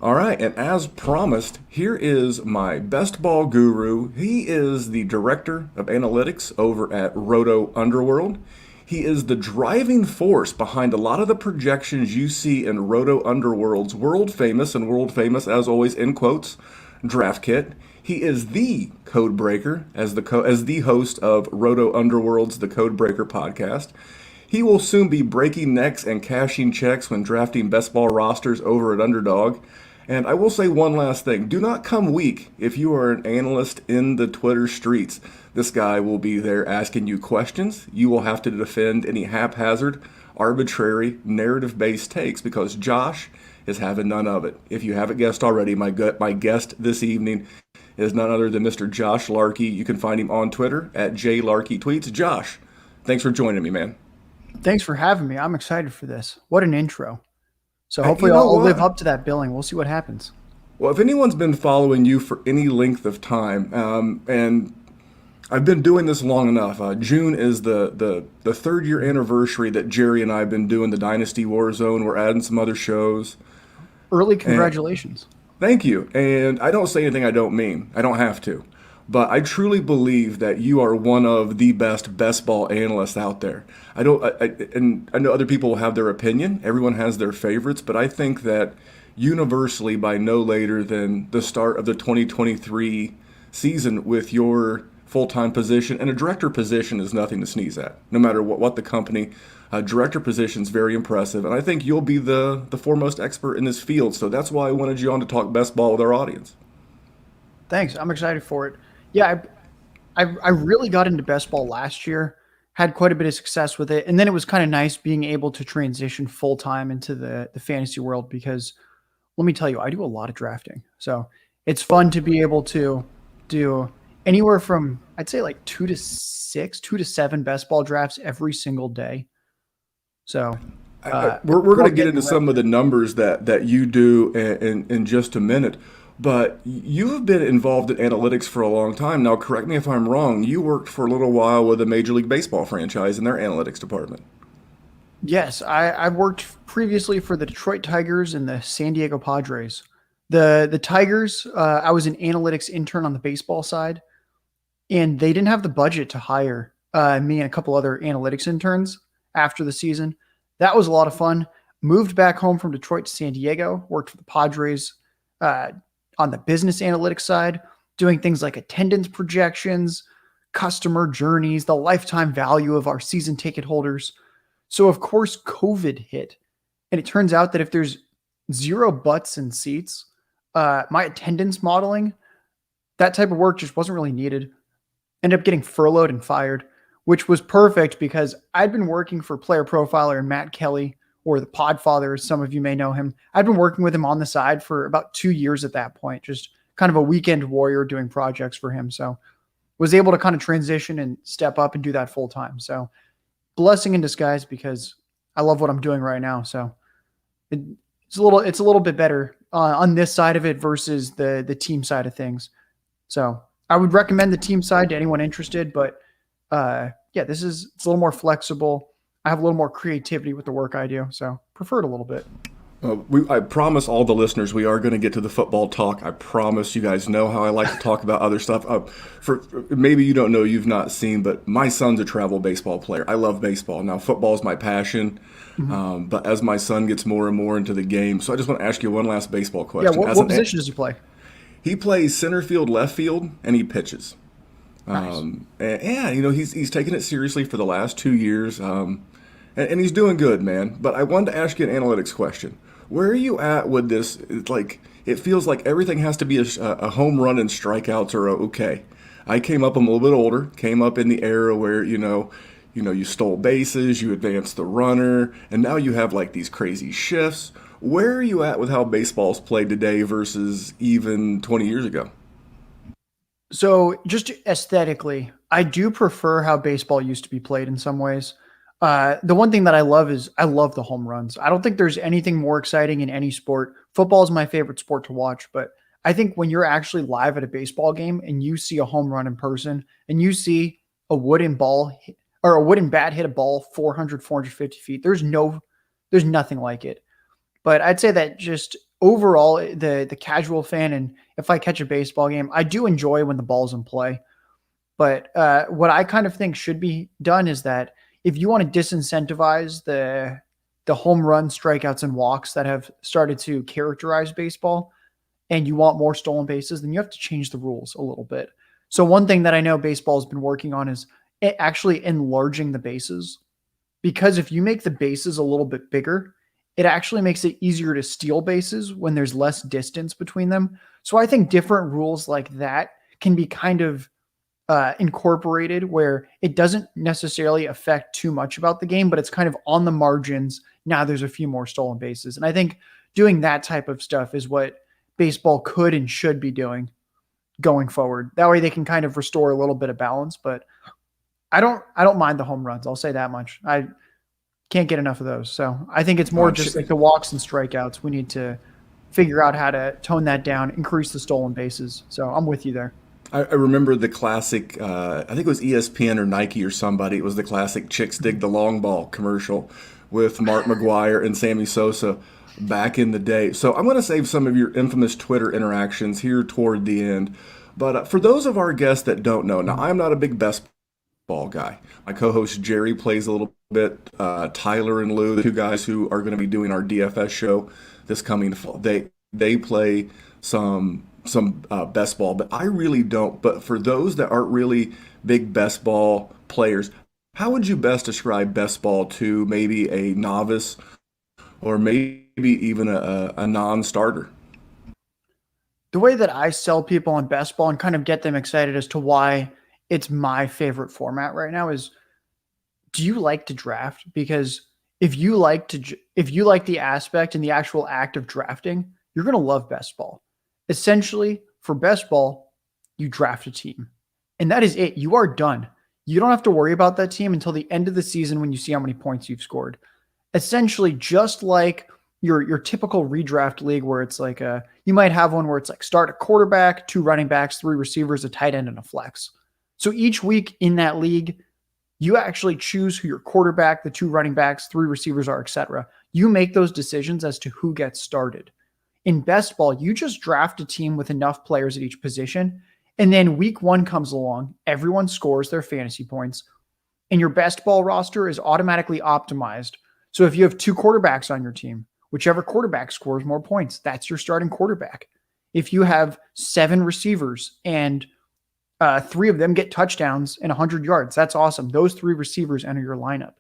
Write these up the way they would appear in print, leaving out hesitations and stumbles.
All right, and as promised, here is my best ball guru. He is the director of analytics over at RotoUnderworld. He is the driving force behind a lot of the projections you see in RotoUnderworld's world famous as always in quotes, draft kit. He is the code breaker as the host of RotoUnderworld's The Code Breaker podcast. He will soon be breaking necks and cashing checks when drafting best ball rosters over at Underdog. And I will say one last thing. Do not come weak if you are an analyst in the Twitter streets. This guy will be there asking you questions. You will have to defend any haphazard, arbitrary, narrative-based takes because Josh is having none of it. If you haven't guessed already, my guest this evening is none other than Mr. Josh Larky. You can find him on Twitter at JLarkyTweets. Josh, thanks for joining me, man. Thanks for having me. I'm excited for this. What an intro. So hopefully You know I'll live what? up to that billing. We'll see what happens. Well, if anyone's been following you for any length of time, and I've been doing this long enough. June is the third year anniversary that Jerry and I have been doing the Dynasty Warzone. We're adding some other shows. Early And congratulations. thank you. And I don't say anything I don't mean. I don't have to. But I truly believe that you are one of the best ball analysts out there. And I know other people will have their opinion. Everyone has their favorites, but I think that universally, by no later than the start of the 2023 season, with your full-time position and a director position is nothing to sneeze at. No matter what the company, director position is very impressive, and I think you'll be the foremost expert in this field. So that's why I wanted you on to talk best ball with our audience. Thanks. I'm excited for it. Yeah, I really got into best ball last year, had quite a bit of success with it. And then it was kind of nice being able to transition full time into the fantasy world because let me tell you, I do a lot of drafting. So it's fun to be able to do anywhere from, I'd say like 2 to 7 best ball drafts every single day. So We're going love to get getting into around. some of the numbers that you do in just a minute. But you have been involved in analytics for a long time. Now, correct me if I'm wrong. You worked for a little while with a Major League Baseball franchise in their analytics department. Yes, I've worked previously for the Detroit Tigers and the San Diego Padres. The Tigers, I was an analytics intern on the baseball side, and they didn't have the budget to hire me and a couple other analytics interns after the season. That was a lot of fun. Moved back home from Detroit to San Diego, worked for the Padres uh, on the business analytics side, doing things like attendance projections, customer journeys, the lifetime value of our season ticket holders. So, of course, COVID hit. And it turns out that if there's zero butts in seats, my attendance modeling, that type of work just wasn't really needed. Ended up getting furloughed and fired, which was perfect because I'd been working for Player Profiler and Matt Kelly, or the Podfather, as some of you may know him. I'd been working with him on the side for about 2 years at that point, just kind of a weekend warrior doing projects for him. So was able to kind of transition and step up and do that full time. So blessing in disguise because I love what I'm doing right now. So it's a little bit better on this side of it versus the team side of things. So I would recommend the team side to anyone interested, but yeah, it's a little more flexible. I have a little more creativity with the work I do, so prefer it a little bit. I promise all the listeners we are going to get to the football talk. I promise you guys know how I like to talk about other stuff. For maybe you don't know, you've not seen, but my son's a travel baseball player. I love baseball. Now football is my passion, Mhm. but as my son gets more and more into the game, so I just want to ask you one last baseball Yeah, question. what position does he play? He plays center field, left field, and he pitches. Nice. And yeah, he's taken it seriously for the last 2 years, and he's doing good, man. But I wanted to ask you an analytics question. Where are you at with this? It's like it feels like everything has to be a home run and strikeouts are okay. I came up. I'm a little bit older. Came up in the era where you stole bases, you advanced the runner, and now you have like these crazy shifts. Where are you at with how baseball's played today versus even 20 years ago? So just aesthetically, I do prefer how baseball used to be played in some ways. The one thing that I love is I love the home runs. I don't think there's anything more exciting in any sport. Football is my favorite sport to watch, but I think when you're actually live at a baseball game and you see a home run in person and you see a wooden ball or a wooden bat hit a ball 400, 450 feet, there's nothing like it. But I'd say that just overall, the casual fan, and if I catch a baseball game, I do enjoy when the ball's in play. But what I kind of think should be done is that if you want to disincentivize the home run, strikeouts, and walks that have started to characterize baseball, and you want more stolen bases, then you have to change the rules a little bit. So one thing that I know baseball has been working on is actually enlarging the bases, because if you make the bases a little bit bigger, it actually makes it easier to steal bases when there's less distance between them. So I think different rules like that can be kind of incorporated where it doesn't necessarily affect too much about the game, but it's kind of on the margins. Now there's a few more stolen bases. And I think doing that type of stuff is what baseball could and should be doing going forward. That way they can kind of restore a little bit of balance, but I don't mind the home runs. I'll say that much. I can't get enough of those. So I think it's more just like the walks and strikeouts. We need to figure out how to tone that down, increase the stolen bases. So I'm with you there. I remember the classic, I think it was ESPN or Nike or somebody. It was the classic Chicks Dig the Long Ball commercial with Mark McGuire and Sammy Sosa back in the day. So I'm going to save some of your infamous Twitter interactions here toward the end. But for those of our guests that don't know, now I'm not a big best ball guy. My co-host Jerry plays a little bit. Tyler and Lou, the two guys who are going to be doing our DFS show this coming fall, they play some best ball, but I really don't. But for those that aren't really big best ball players, how would you best describe best ball to maybe a novice or maybe even a non-starter? The way that I sell people on best ball and kind of get them excited as to why it's my favorite format right now is, do you like to draft? Because if you like the aspect and the actual act of drafting, you're going to love best ball. Essentially, for best ball, you draft a team, and that is it. You are done. You don't have to worry about that team until the end of the season when you see how many points you've scored. Essentially, just like your typical redraft league where it's like you might have one where it's like start a quarterback, 2 running backs, 3 receivers, a tight end, and a flex. So each week in that league, you actually choose who your quarterback, the 2 running backs, 3 receivers are, etc. You make those decisions as to who gets started. In best ball, you just draft a team with enough players at each position, and then week 1 comes along, everyone scores their fantasy points, and your best ball roster is automatically optimized. So if you have 2 quarterbacks on your team, whichever quarterback scores more points, that's your starting quarterback. If you have 7 receivers and 3 of them get touchdowns and 100 yards, that's awesome. Those 3 receivers enter your lineup.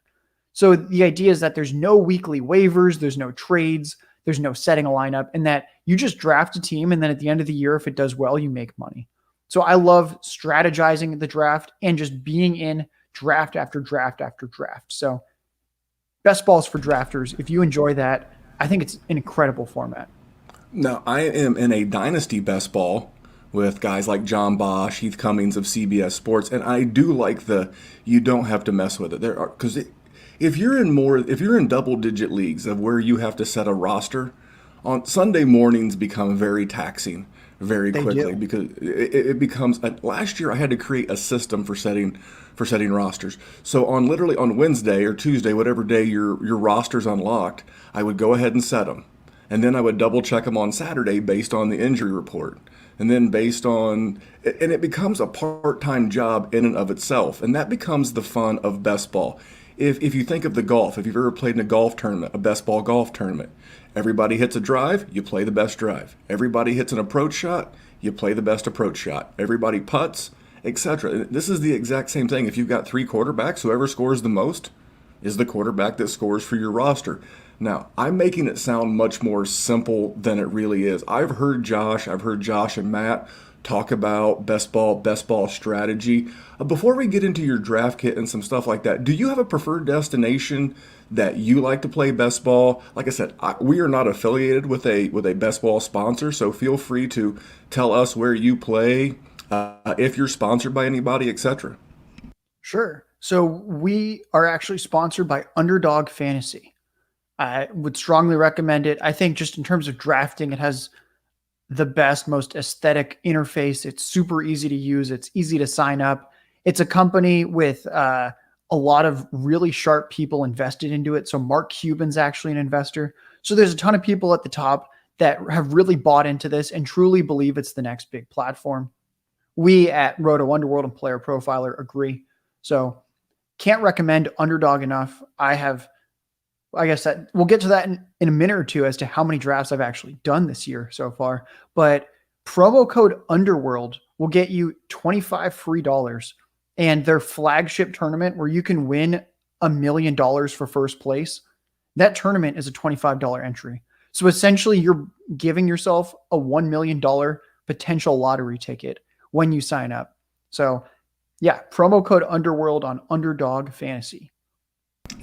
So the idea is that there's no weekly waivers, there's no trades, there's no setting a lineup, and that you just draft a team, and then at the end of the year, if it does well, you make money. So I love strategizing the draft and just being in draft after draft after draft. So best balls for drafters. If you enjoy that, I think it's an incredible format. Now, I am in a dynasty best ball with guys like John Bosch, Heath Cummings of CBS Sports, and I do like you don't have to mess with it. There are, because if you're in double digit leagues of where you have to set a roster, on Sunday mornings become very taxing very quickly because it becomes last year I had to create a system for setting rosters. So on Wednesday or Tuesday, whatever day your roster's unlocked, I would go ahead and set them. And then I would double check them on Saturday based on the injury report. And then and it becomes a part-time job in and of itself. And that becomes the fun of best ball. If you think of the golf, if you've ever played in a golf tournament, a best ball golf tournament, everybody hits a drive, you play the best drive. Everybody hits an approach shot, you play the best approach shot. Everybody putts, etc. This is the exact same thing. If you've got 3 quarterbacks, whoever scores the most is the quarterback that scores for your roster. Now, I'm making it sound much more simple than it really is. I've heard Josh and Matt talk about best ball strategy. Before we get into your draft kit and some stuff like that, do you have a preferred destination that you like to play best ball? Like I said, we are not affiliated with a best ball sponsor, so feel free to tell us where you play, if you're sponsored by anybody, etc. Sure. So we are actually sponsored by Underdog Fantasy. I would strongly recommend it. I think just in terms of drafting, it has the best, most aesthetic interface. It's super easy to use. It's easy to sign up. It's a company with a lot of really sharp people invested into it. So Mark Cuban's actually an investor. So there's a ton of people at the top that have really bought into this and truly believe it's the next big platform. We at Roto Underworld and Player Profiler agree. So can't recommend Underdog enough. I guess that we'll get to that in a minute or two as to how many drafts I've actually done this year so far. But promo code Underworld will get you 25 free dollars, and their flagship tournament where you can win $1 million for first place. That tournament is a $25 entry. So essentially you're giving yourself a $1 million potential lottery ticket when you sign up. So yeah, promo code Underworld on Underdog Fantasy.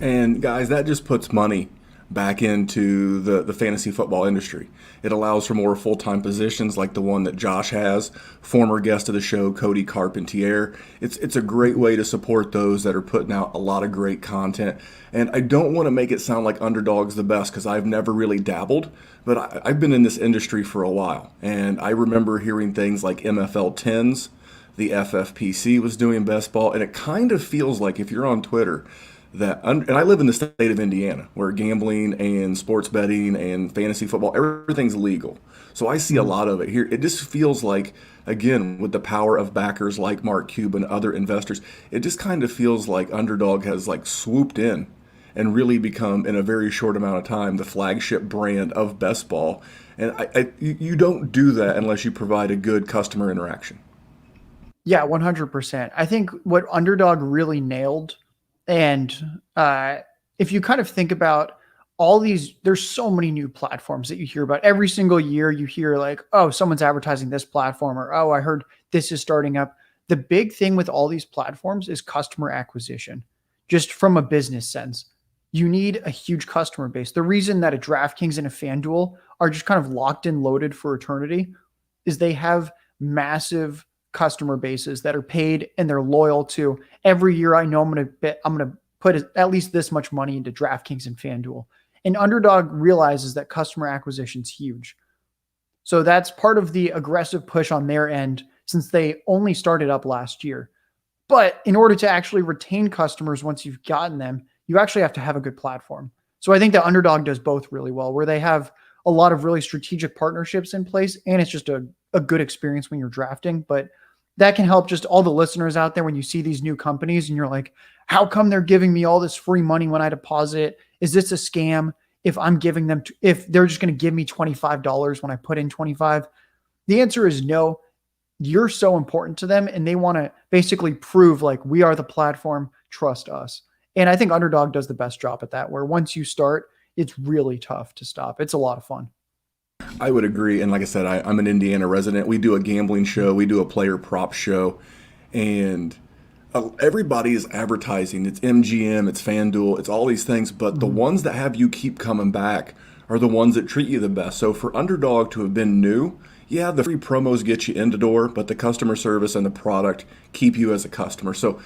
And guys, that just puts money back into the fantasy football industry. It allows for more full-time positions like the one that Josh has, former guest of the show, Cody Carpentier. It's a great way to support those that are putting out a lot of great content. And I don't want to make it sound like Underdog's the best because I've never really dabbled, but I've been in this industry for a while. And I remember hearing things like MFL 10s, the FFPC was doing best ball, and it kind of feels like if you're on Twitter, and I live in the state of Indiana where gambling and sports betting and fantasy football, everything's legal. So I see a lot of it here. It just feels like, again, with the power of backers like Mark Cuban and other investors, it just kind of feels like Underdog has like swooped in and really become, in a very short amount of time, the flagship brand of best ball. And you don't do that unless you provide a good customer interaction. Yeah, 100%. I think what Underdog really nailed, and if you kind of think about all these, there's so many new platforms that you hear about. Every single year you hear like, oh, someone's advertising this platform, or oh, I heard this is starting up. The big thing with all these platforms is customer acquisition, just from a business sense. You need a huge customer base. The reason that a DraftKings and a FanDuel are just kind of locked and loaded for eternity is they have massive customer bases that are paid and they're loyal to. Every year I know I'm going to put at least this much money into DraftKings and FanDuel. And Underdog realizes that customer acquisition is huge. So that's part of the aggressive push on their end since they only started up last year. But in order to actually retain customers once you've gotten them, you actually have to have a good platform. So I think that Underdog does both really well, where they have a lot of really strategic partnerships in place, and it's just a good experience when you're drafting. But that can help just all the listeners out there when you see these new companies and you're like, how come they're giving me all this free money when I deposit? Is this a scam? If I'm giving them, if they're just going to give me $25 when I put in 25, the answer is no. You're so important to them and they want to basically prove like we are the platform, trust us. And I think Underdog does the best job at that, where once you start, it's really tough to stop. It's a lot of fun. I would agree. And like I said, I'm an Indiana resident. We do a gambling show. We do a player prop show. And everybody is advertising. It's MGM, it's FanDuel, it's all these things. But the ones that have you keep coming back are the ones that treat you the best. So for Underdog to have been new, yeah, the free promos get you in the door, but the customer service and the product keep you as a customer. So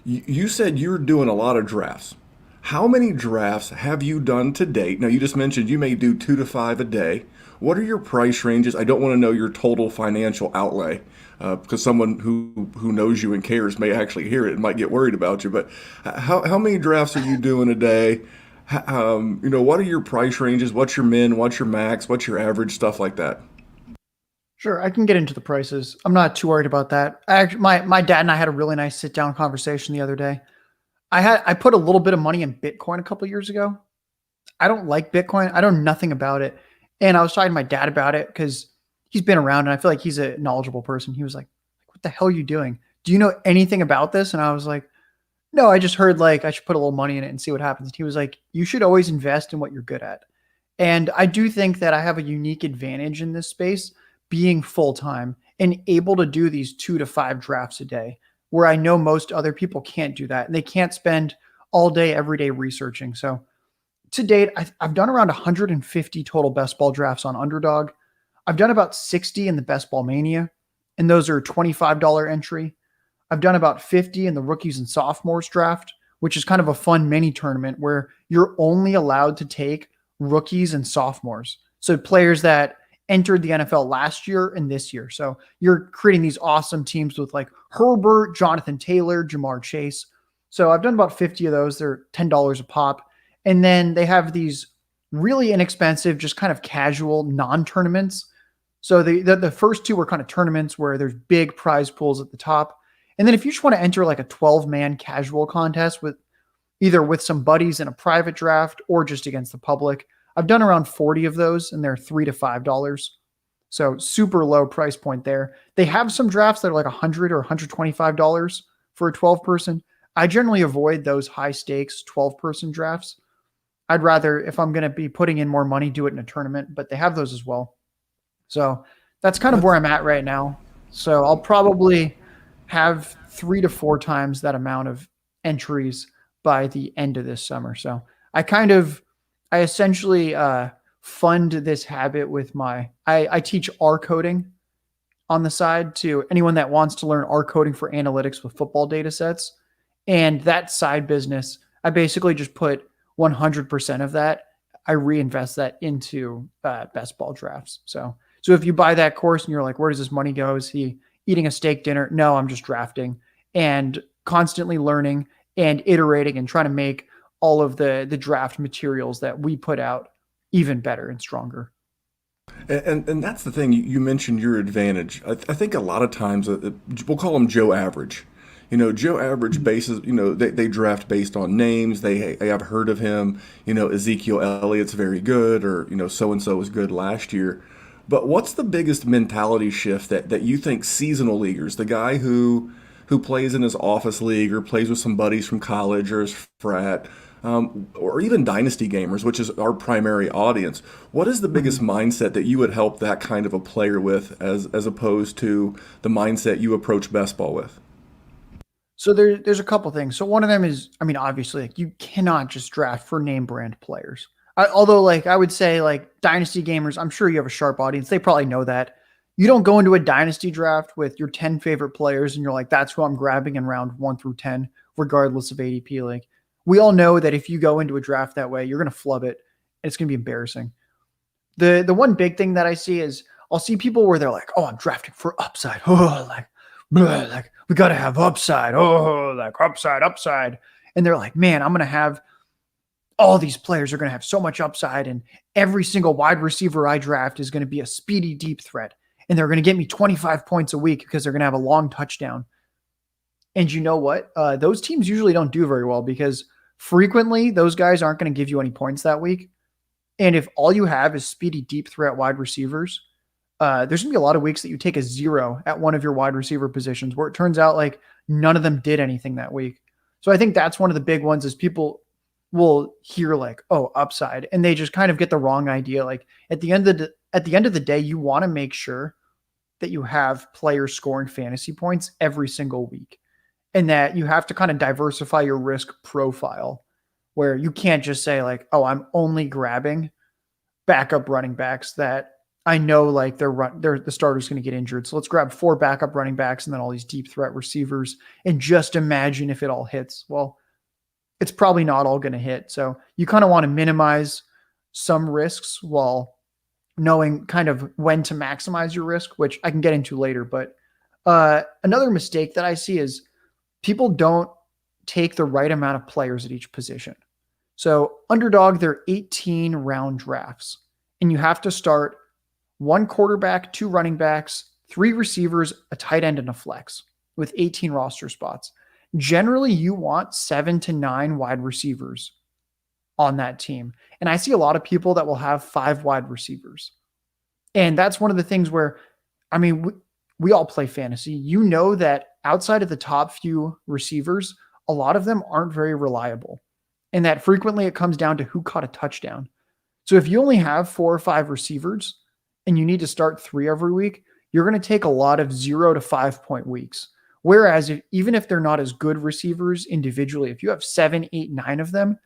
you said you're doing a lot of drafts. How many drafts have you done to date? Now, you just mentioned you may do 2 to 5 a day. What are your price ranges? I don't want to know your total financial outlay because someone who knows you and cares may actually hear it and might get worried about you. But how many drafts are you doing a day? What are your price ranges? What's your min? What's your max? What's your average? Stuff like that. Sure, I can get into the prices. I'm not too worried about that. My dad and I had a really nice sit down conversation the other day. I put a little bit of money in Bitcoin a couple of years ago. I don't like Bitcoin. I know nothing about it. And I was talking to my dad about it because he's been around and I feel like he's a knowledgeable person. He was like, what the hell are you doing? Do you know anything about this? And I was like, no, I just heard like I should put a little money in it and see what happens. And he was like, you should always invest in what you're good at. And I do think that I have a unique advantage in this space, being full-time and able to do these 2 to 5 drafts a day, where I know most other people can't do that. And they can't spend all day, every day researching. So to date, I've done around 150 total best ball drafts on Underdog. I've done about 60 in the Best Ball Mania, and those are $25 entry. I've done about 50 in the Rookies and Sophomores draft, which is kind of a fun mini tournament where you're only allowed to take rookies and sophomores. So players that entered the NFL last year and this year. So you're creating these awesome teams with like Herbert, Jonathan Taylor, Jamar Chase. So I've done about 50 of those. They're $10 a pop. And then they have these really inexpensive, just kind of casual non-tournaments. So the first two were kind of tournaments where there's big prize pools at the top. And then if you just want to enter like a 12-man casual contest with either with some buddies in a private draft or just against the public, I've done around 40 of those and they're $3 to $5. So super low price point there. They have some drafts that are like $100 or $125 for a 12 person. I generally avoid those high stakes 12-person drafts. I'd rather, if I'm going to be putting in more money, do it in a tournament, but they have those as well. So that's kind of where I'm at right now. So I'll probably have 3 to 4 times that amount of entries by the end of this summer. So I essentially fund this habit with I teach R coding on the side to anyone that wants to learn R coding for analytics with football data sets. And that side business, I basically just put 100% of that. I reinvest that into best ball drafts. So if you buy that course and you're like, where does this money go? Is he eating a steak dinner? No, I'm just drafting and constantly learning and iterating and trying to make all of the draft materials that we put out even better and stronger. And that's the thing. You mentioned your advantage. I think a lot of times we'll call them Joe Average. Joe Average bases. They draft based on names. They have heard of him. Ezekiel Elliott's very good, or so and so was good last year. But what's the biggest mentality shift that you think seasonal leaguers, the guy who plays in his office league or plays with some buddies from college or his frat, or even dynasty gamers, which is our primary audience, what is the biggest mindset that you would help that kind of a player with as opposed to the mindset you approach best ball with? So there's a couple things. So one of them is, I mean, obviously, like, you cannot just draft for name brand players. Although, like, I would say, like, dynasty gamers, I'm sure you have a sharp audience. They probably know that. You don't go into a dynasty draft with your 10 favorite players and you're like, that's who I'm grabbing in round 1 through 10, regardless of ADP. Like, we all know that if you go into a draft that way, you're going to flub it. It's going to be embarrassing. The one big thing that I see is I'll see people where they're like, oh, I'm drafting for upside. Oh, like, blah, like, we got to have upside. Oh, like upside. And they're like, man, I'm going to have all these players are going to have so much upside, and every single wide receiver I draft is going to be a speedy deep threat, and they're going to get me 25 points a week because they're going to have a long touchdown. And you know what? Those teams usually don't do very well because frequently those guys aren't going to give you any points that week. And if all you have is speedy deep threat wide receivers, there's going to be a lot of weeks that you take a 0 at one of your wide receiver positions where it turns out like none of them did anything that week. So I think that's one of the big ones is people will hear like, oh, upside, and they just kind of get the wrong idea. Like at the end of the day, you want to make sure that you have players scoring fantasy points every single week, and that you have to kind of diversify your risk profile, where you can't just say like, oh, I'm only grabbing backup running backs that I know like the starter's going to get injured. So let's grab 4 backup running backs and then all these deep threat receivers and just imagine if it all hits. Well, it's probably not all going to hit. So you kind of want to minimize some risks while knowing kind of when to maximize your risk, which I can get into later. But another mistake that I see is people don't take the right amount of players at each position. So underdog, they're 18 round drafts, and you have to start 1 quarterback, 2 running backs, 3 receivers, a tight end, and a flex with 18 roster spots. Generally, you want 7 to 9 wide receivers on that team. And I see a lot of people that will have 5 wide receivers. And that's one of the things where, I mean, we all play fantasy. You know that outside of the top few receivers, a lot of them aren't very reliable. And that frequently it comes down to who caught a touchdown. So if you only have 4 or 5 receivers and you need to start 3 every week, you're going to take a lot of 0 to 5 point weeks. Whereas even if they're not as good receivers individually, if you have 7, 8, 9 of them,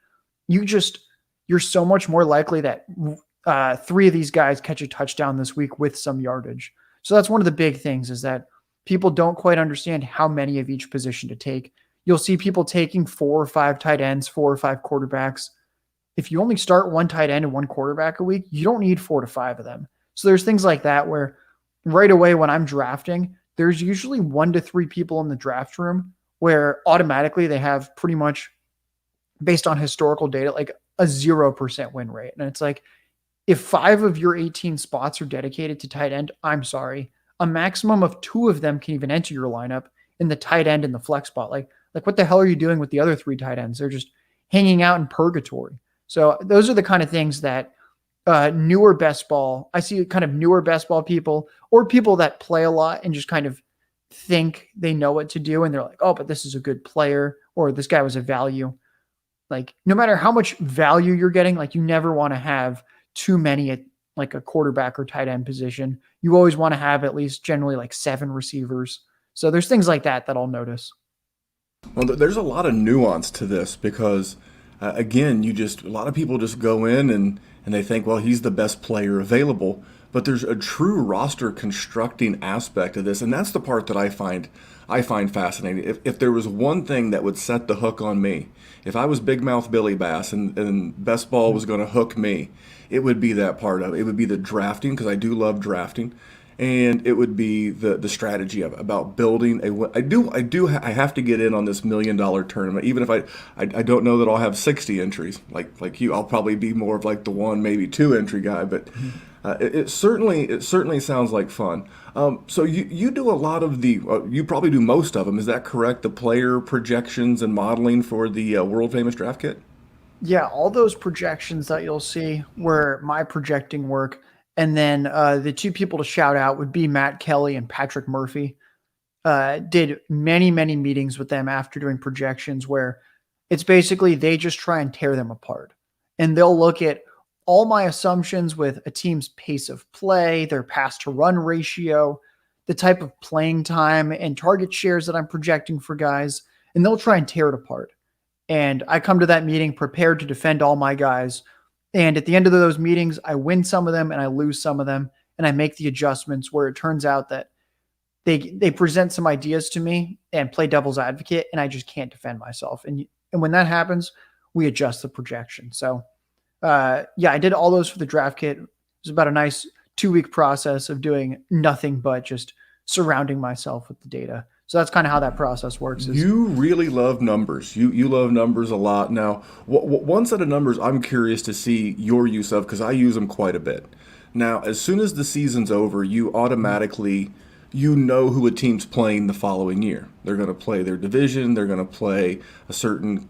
you're so much more likely that 3 of these guys catch a touchdown this week with some yardage. So that's one of the big things is that people don't quite understand how many of each position to take. You'll see people taking 4 or 5 tight ends, 4 or 5 quarterbacks. If you only start 1 tight end and 1 quarterback a week, you don't need 4 to 5 of them. So there's things like that where right away when I'm drafting, there's usually 1 to 3 people in the draft room where automatically they have pretty much, based on historical data, like a 0% win rate. And it's like, if 5 of your 18 spots are dedicated to tight end, I'm sorry. A maximum of 2 of them can even enter your lineup in the tight end and the flex spot. Like what the hell are you doing with the other 3 tight ends? They're just hanging out in purgatory. So those are the kind of things that newer best ball, I see kind of newer best ball people or people that play a lot and just kind of think they know what to do. And they're like, oh, but this is a good player, or this guy was a value. Like no matter how much value you're getting, like you never want to have too many at like a quarterback or tight end position. You always want to have at least generally like 7 receivers. So there's things like that I'll notice. Well, there's a lot of nuance to this because, again, a lot of people just go in and they think, well, he's the best player available. But there's a true roster constructing aspect of this, and that's the part that I find fascinating. If there was one thing that would set the hook on me, if I was Big Mouth Billy Bass and Best Ball was going to hook me, it would be that part of it. It would be the drafting, because I do love drafting, and it would be the strategy of it, about building a. I have to get in on this $1 million tournament, even if I don't know that I'll have 60 entries like you. I'll probably be more of like the 1, maybe 2 entry guy, but. It certainly sounds like fun. So you do a lot of you probably do most of them. Is that correct? The player projections and modeling for the world famous draft kit. Yeah, all those projections that you'll see were my projecting work. And then the 2 people to shout out would be Matt Kelly and Patrick Murphy. Did many, many meetings with them after doing projections where it's basically they just try and tear them apart. And they'll look at all my assumptions with a team's pace of play, their pass to run ratio, the type of playing time and target shares that I'm projecting for guys, and they'll try and tear it apart. And I come to that meeting prepared to defend all my guys. And at the end of those meetings, I win some of them and I lose some of them. And I make the adjustments where it turns out that they present some ideas to me and play devil's advocate, and I just can't defend myself. And when that happens, we adjust the projection. So yeah, I did all those for the draft kit. It was about a nice 2-week process of doing nothing but just surrounding myself with the data. So that's kind of how that process works. You really love numbers. You love numbers a lot. Now, one set of numbers I'm curious to see your use of, because I use them quite a bit. Now, as soon as the season's over, you automatically know who a team's playing the following year. They're going to play their division. They're going to play a certain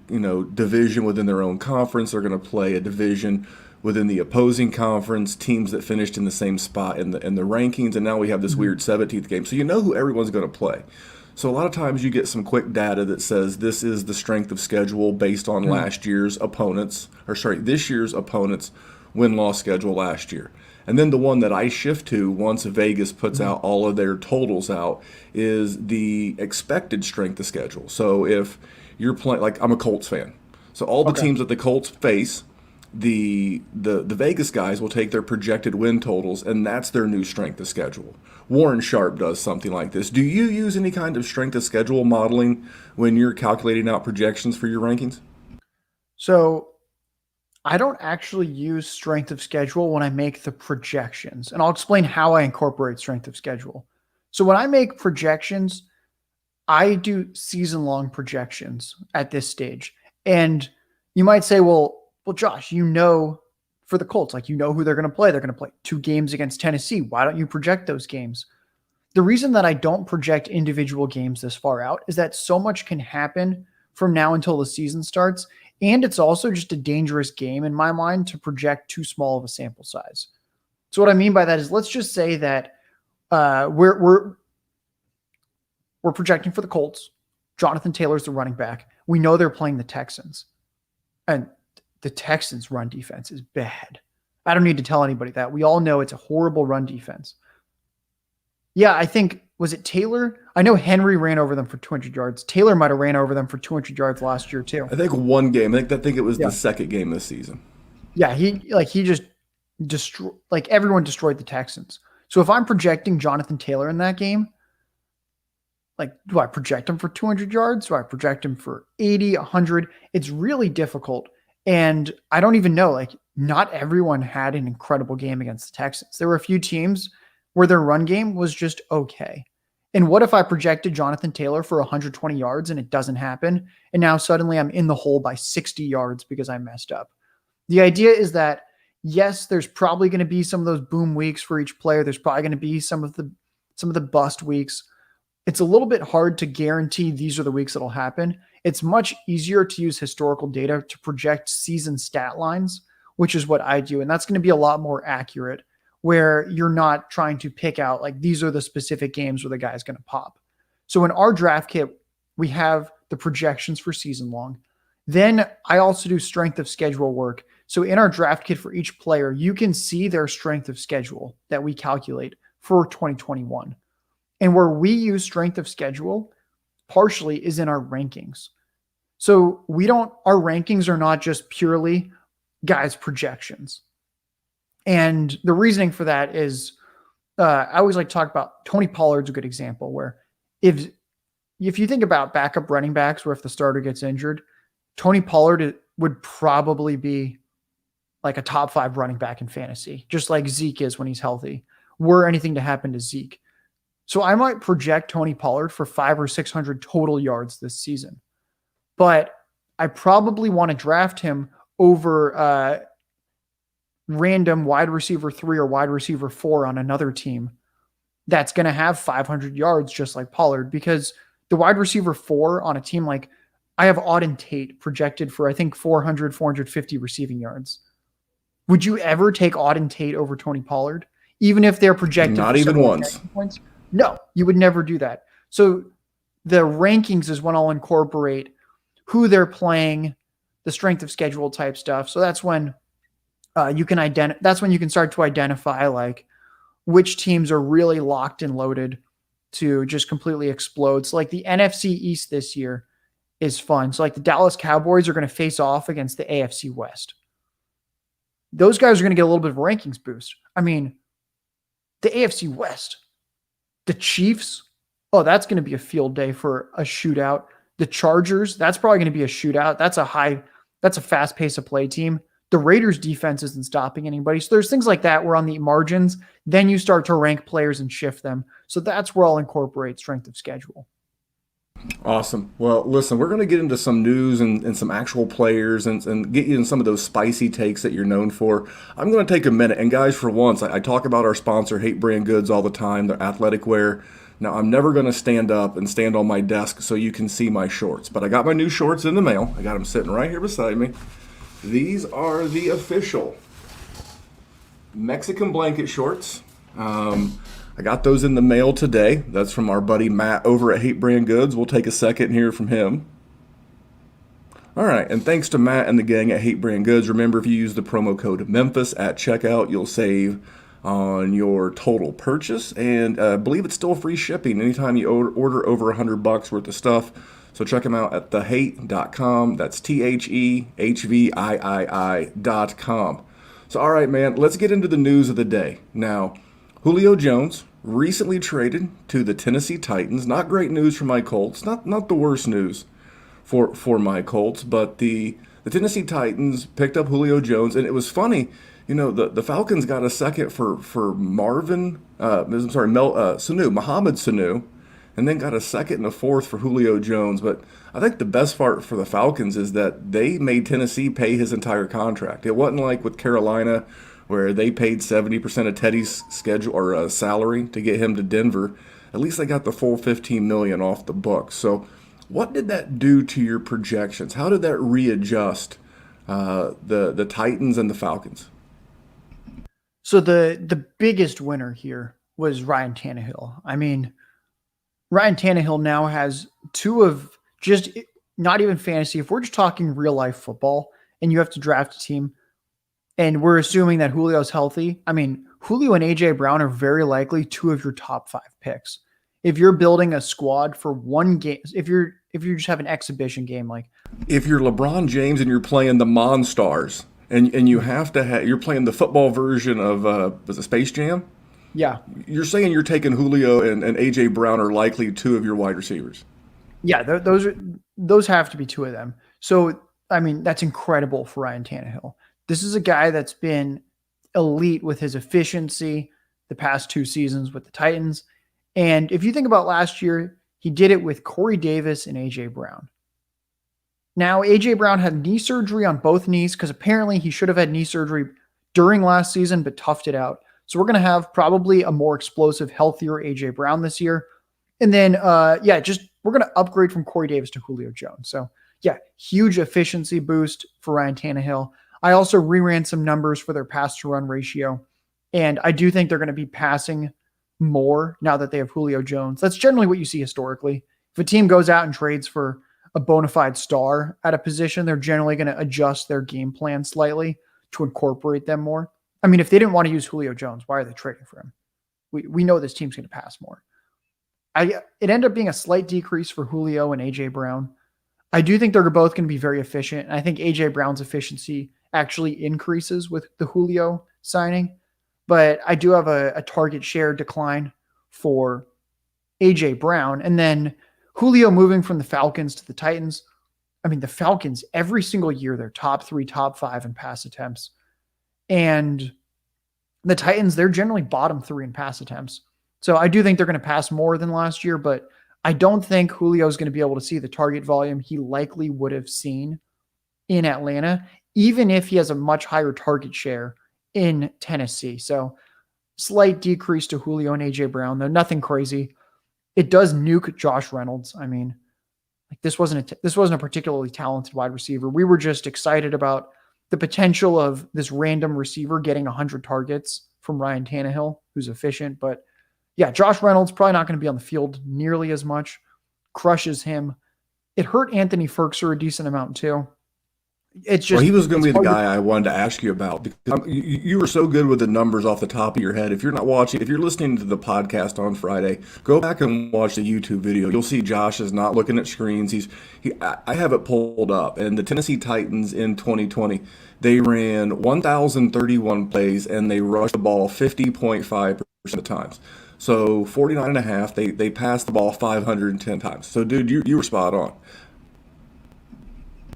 division within their own conference. They're going to play a division within the opposing conference, teams that finished in the same spot in the rankings. And now we have this weird 17th game. So you know who everyone's going to play. So a lot of times you get some quick data that says this is the strength of schedule based on this year's opponents' win-loss schedule last year. And then the one that I shift to once Vegas puts out all of their totals out is the expected strength of schedule. So if you're playing, like I'm a Colts fan, so all the teams that the Colts face, the Vegas guys will take their projected win totals, and that's their new strength of schedule. Warren Sharp does something like this. Do you use any kind of strength of schedule modeling when you're calculating out projections for your rankings? So I don't actually use strength of schedule when I make the projections, and I'll explain how I incorporate strength of schedule. So when I make projections, I do season-long projections at this stage. And you might say, well, Josh, for the Colts, like, who they're going to play. They're going to play 2 games against Tennessee. Why don't you project those games? The reason that I don't project individual games this far out is that so much can happen from now until the season starts. And it's also just a dangerous game in my mind to project too small of a sample size. So what I mean by that is, let's just say that we're projecting for the Colts. Jonathan Taylor's the running back. We know they're playing the Texans. And the Texans' run defense is bad. I don't need to tell anybody that. We all know it's a horrible run defense. Yeah, I think, was it Taylor? I know Henry ran over them for 200 yards. Taylor might have ran over them for 200 yards last year too. I think one game. I think it was the second game this season. Yeah, he just destroyed, everyone destroyed the Texans. So if I'm projecting Jonathan Taylor in that game, do I project him for 200 yards? Do I project him for 80, 100? It's really difficult. And I don't even know, not everyone had an incredible game against the Texans. There were a few teams where their run game was just okay. And what if I projected Jonathan Taylor for 120 yards and it doesn't happen? And now suddenly I'm in the hole by 60 yards because I messed up. The idea is that, yes, there's probably going to be some of those boom weeks for each player. There's probably going to be some of the bust weeks. It's a little bit hard to guarantee these are the weeks that'll happen. It's much easier to use historical data to project season stat lines, which is what I do. And that's going to be a lot more accurate, where you're not trying to pick out like these are the specific games where the guy's going to pop. So in our draft kit, we have the projections for season long. Then I also do strength of schedule work. So in our draft kit for each player, you can see their strength of schedule that we calculate for 2021. And where we use strength of schedule partially is in our rankings. So our rankings are not just purely guys' projections. And the reasoning for that is, I always like to talk about Tony Pollard's a good example, where if you think about backup running backs, where if the starter gets injured, Tony Pollard would probably be like a top 5 running back in fantasy, just like Zeke is when he's healthy, were anything to happen to Zeke. So I might project Tony Pollard for 500 or 600 total yards this season, but I probably want to draft him over random wide receiver 3 or wide receiver 4 on another team that's going to have 500 yards just like Pollard, because the wide receiver 4 on a team like I have Auden Tate projected for, I think, 400, 450 receiving yards. Would you ever take Auden Tate over Tony Pollard, even if they're projected Not for even once. Points? No, you would never do that. So the rankings is when I'll incorporate who they're playing, the strength of schedule type stuff. So that's when you can that's when you can start to identify like which teams are really locked and loaded to just completely explode. So like the NFC East this year is fun. So like the Dallas Cowboys are going to face off against the AFC West. Those guys are going to get a little bit of a rankings boost. I mean, the AFC West, the Chiefs, oh, that's going to be a field day for a shootout. The Chargers, that's probably going to be a shootout. That's a fast pace of play team. The Raiders defense isn't stopping anybody. So there's things like that where on the margins, then you start to rank players and shift them. So that's where I'll incorporate strength of schedule. Awesome. Well, listen, we're going to get into some news and some actual players and get you in some of those spicy takes that you're known for. I'm going to take a minute. And guys, for once, I talk about our sponsor, Hate Brand Goods, all the time. They're athletic wear. Now, I'm never going to stand up and stand on my desk so you can see my shorts. But I got my new shorts in the mail. I got them sitting right here beside me. These are the official Mexican blanket shorts. I got those in the mail today. That's from our buddy Matt over at Hate Brand Goods. We'll take a second and hear from him. All right, and thanks to Matt and the gang at Hate Brand Goods. Remember, if you use the promo code Memphis at checkout, you'll save on your total purchase. And I believe it's still free shipping anytime you order over $100 worth of stuff. So check them out at thehate.com. That's THEHVIII.com. So, all right, man, let's get into the news of the day. Now, Julio Jones recently traded to the Tennessee Titans. Not great news for my Colts. Not the worst news for my Colts, but the Tennessee Titans picked up Julio Jones, and it was funny. You know, the Falcons got a second for Mohamed Sanu, and then got a second and a fourth for Julio Jones. But I think the best part for the Falcons is that they made Tennessee pay his entire contract. It wasn't like with Carolina, where they paid 70% of Teddy's schedule or salary to get him to Denver. At least they got the full $15 million off the books. So what did that do to your projections? How did that readjust the Titans and the Falcons? So the biggest winner here was Ryan Tannehill. I mean, Ryan Tannehill now has two of just not even fantasy. If we're just talking real life football and you have to draft a team, and we're assuming that Julio's healthy. I mean, Julio and A.J. Brown are very likely two of your top 5 picks. If you're building a squad for one game, if you just have an exhibition game, like if you're LeBron James and you're playing the Monstars and you have to have, you're playing the football version of was it Space Jam? Yeah. You're saying you're taking Julio and A.J. Brown are likely two of your wide receivers. Yeah, those have to be two of them. So, I mean, that's incredible for Ryan Tannehill. This is a guy that's been elite with his efficiency the past 2 seasons with the Titans. And if you think about last year, he did it with Corey Davis and A.J. Brown. Now, A.J. Brown had knee surgery on both knees because apparently he should have had knee surgery during last season, but toughed it out. So we're going to have probably a more explosive, healthier A.J. Brown this year. And then, just we're going to upgrade from Corey Davis to Julio Jones. So, yeah, huge efficiency boost for Ryan Tannehill. I also reran some numbers for their pass to run ratio. And I do think they're going to be passing more now that they have Julio Jones. That's generally what you see historically. If a team goes out and trades for a bona fide star at a position, they're generally going to adjust their game plan slightly to incorporate them more. I mean, if they didn't want to use Julio Jones, why are they trading for him? We know this team's going to pass more. It ended up being a slight decrease for Julio and A.J. Brown. I do think they're both going to be very efficient. And I think A.J. Brown's efficiency actually increases with the Julio signing. But I do have a target share decline for A.J. Brown. And then Julio moving from the Falcons to the Titans. I mean, the Falcons, every single year, they're top 3, top 5 in pass attempts. And the Titans, they're generally bottom 3 in pass attempts. So I do think they're going to pass more than last year, but I don't think Julio is going to be able to see the target volume he likely would have seen in Atlanta, even if he has a much higher target share in Tennessee. So slight decrease to Julio and A.J. Brown, though nothing crazy. It does nuke Josh Reynolds. I mean, like this wasn't a particularly talented wide receiver. We were just excited about the potential of this random receiver getting 100 targets from Ryan Tannehill, who's efficient. But yeah, Josh Reynolds probably not going to be on the field nearly as much. Crushes him. It hurt Anthony Ferkser a decent amount too. It's just, well, he was going to be the guy I wanted to ask you about because you were so good with the numbers off the top of your head. If you're not watching, if you're listening to the podcast on Friday, go back and watch the YouTube video. You'll see Josh is not looking at screens. I have it pulled up, and the Tennessee Titans in 2020, they ran 1,031 plays and they rushed the ball 50.5% of the times. So 49 and a half, they passed the ball 510 times. So, dude, you were spot on.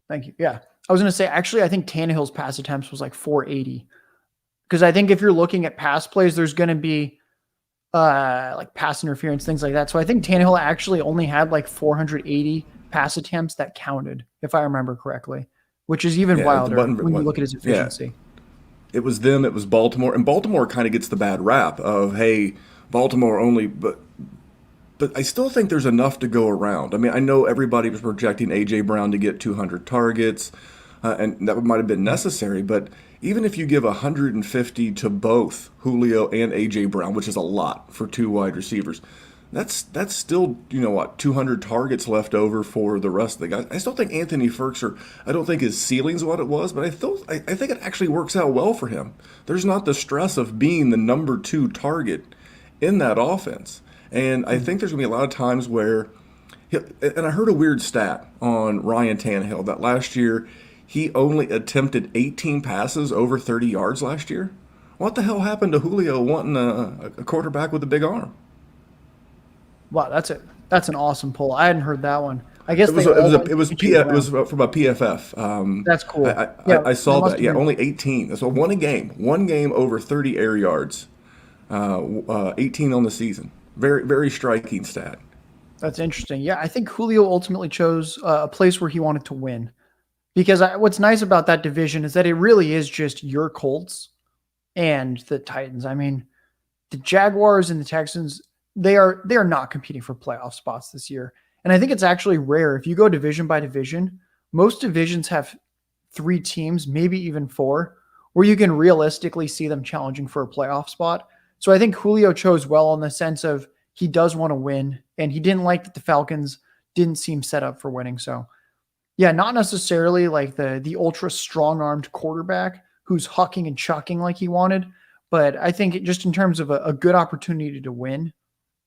Thank you. Yeah. I was going to say, actually, I think Tannehill's pass attempts was like 480. Because I think if you're looking at pass plays, there's going to be like pass interference, things like that. So I think Tannehill actually only had like 480 pass attempts that counted, if I remember correctly, which is even wilder when you look at his efficiency. Yeah. It was them, it was Baltimore. And Baltimore kind of gets the bad rap of, hey, Baltimore only, but I still think there's enough to go around. I mean, I know everybody was projecting A.J. Brown to get 200 targets, and that might have been necessary, but even if you give 150 to both Julio and A.J. Brown, which is a lot for 2 wide receivers, that's still, 200 targets left over for the rest of the guys. I still think Anthony Ferkser, I don't think his ceiling's what it was, but I think it actually works out well for him. There's not the stress of being the number 2 target in that offense. And I think there's going to be a lot of times where, and I heard a weird stat on Ryan Tannehill that last year he only attempted 18 passes over 30 yards last year. What the hell happened to Julio wanting a quarterback with a big arm? Wow, that's an awesome poll. I hadn't heard that one. I guess it was from a PFF. That's cool. I saw that. Yeah, only 18. So one game over 30 air yards, 18 on the season. Very, very striking stat. That's interesting. Yeah, I think Julio ultimately chose a place where he wanted to win. Because what's nice about that division is that it really is just your Colts and the Titans. I mean, the Jaguars and the Texans, they are not competing for playoff spots this year. And I think it's actually rare. If you go division by division, most divisions have 3 teams, maybe even 4, where you can realistically see them challenging for a playoff spot. So I think Julio chose well in the sense of he does want to win, and he didn't like that the Falcons didn't seem set up for winning. So yeah, not necessarily like the ultra strong-armed quarterback who's hucking and chucking like he wanted, but I think just in terms of a good opportunity to win,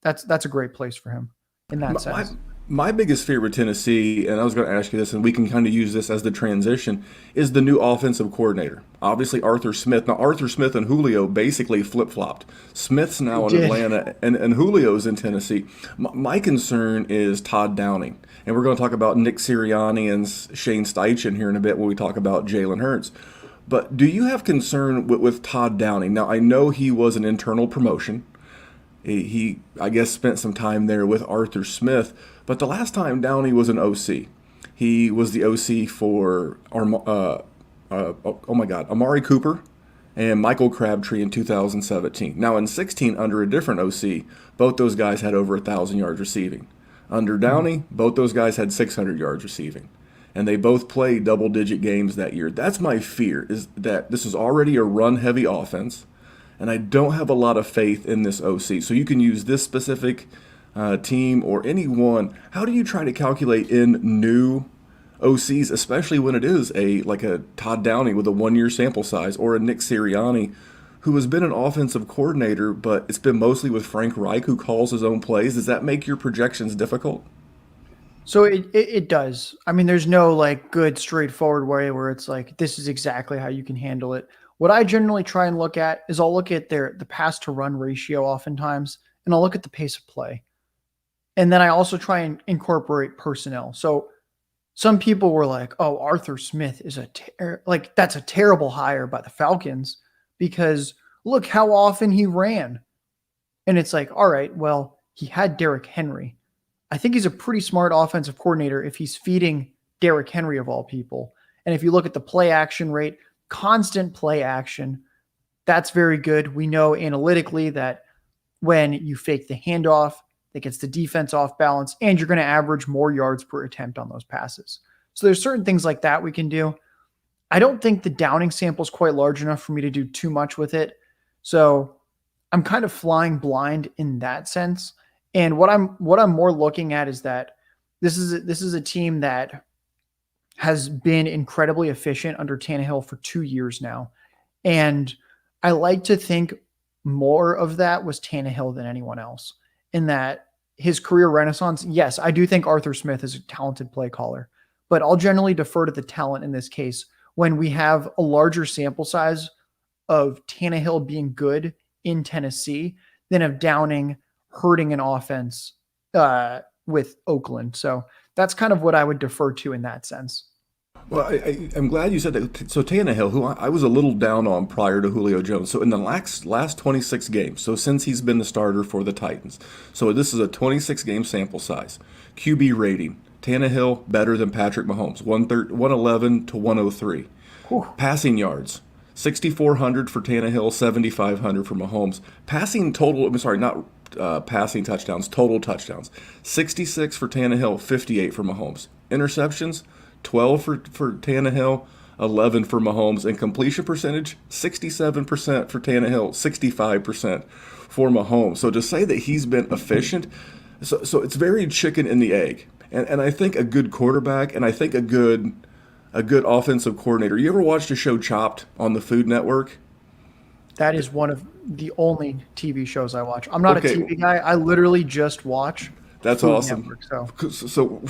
that's a great place for him in that sense. My biggest fear with Tennessee, and I was going to ask you this, and we can kind of use this as the transition, is the new offensive coordinator. Obviously, Arthur Smith. Now, Arthur Smith and Julio basically flip-flopped. Smith's now in Atlanta, and Julio's in Tennessee. My concern is Todd Downing. And we're going to talk about Nick Sirianni and Shane Steichen here in a bit when we talk about Jalen Hurts. But do you have concern with Todd Downing? Now, I know he was an internal promotion. I guess, spent some time there with Arthur Smith. But the last time Downey was an OC, He was the OC for oh my God, Amari Cooper and Michael Crabtree in 2017. Now in 16, under a different OC, both those guys had over 1,000 yards receiving. Under Downey, both those guys had 600 yards receiving, and they both played double-digit games that year. That's my fear, is that this is already a run-heavy offense, and I don't have a lot of faith in this OC. So you can use this specific team or any one. How do you try to calculate in new OCs, especially when it is like a Todd Downey with a 1 year sample size, or a Nick Sirianni, who has been an offensive coordinator, but it's been mostly with Frank Reich, who calls his own plays? Does that make your projections difficult? So it does. I mean, there's no like good straightforward way where it's like this is exactly how you can handle it. What I generally try and look at is I'll look at the pass to run ratio oftentimes, and I'll look at the pace of play. And then I also try and incorporate personnel. So some people were like, "Oh, Arthur Smith is like that's a terrible hire by the Falcons because look how often he ran." And it's like, "All right, well, he had Derrick Henry. I think he's a pretty smart offensive coordinator if he's feeding Derrick Henry of all people." And if you look at the play action rate, constant play action, that's very good. We know analytically that when you fake the handoff, that gets the defense off balance, and you're going to average more yards per attempt on those passes. So there's certain things like that we can do. I don't think the Downing sample is quite large enough for me to do too much with it. So I'm kind of flying blind in that sense. And what I'm more looking at is that this is a team that has been incredibly efficient under Tannehill for 2 years now. And I like to think more of that was Tannehill than anyone else, in that his career renaissance. Yes, I do think Arthur Smith is a talented play caller, but I'll generally defer to the talent in this case when we have a larger sample size of Tannehill being good in Tennessee than of Downing hurting an offense with Oakland. So that's kind of what I would defer to in that sense. Well, I'm glad you said that. So Tannehill, who I was a little down on prior to Julio Jones. So in the last 26 games, so since he's been the starter for the Titans, so this is a 26-game sample size. QB rating, Tannehill better than Patrick Mahomes, 111 to 103. Whew. Passing yards, 6,400 for Tannehill, 7,500 for Mahomes. Passing total, I'm sorry, not passing touchdowns, total touchdowns, 66 for Tannehill, 58 for Mahomes. Interceptions, 12 for Tannehill, 11 for Mahomes, and completion percentage, 67% for Tannehill, 65% for Mahomes. So to say that he's been efficient, so it's very chicken and the egg. And I think a good quarterback, and I think a good offensive coordinator. You ever watched the show Chopped on the Food Network? That is one of the only TV shows I watch. I'm not Okay. a TV guy. I literally just watch That's Food awesome. Network, so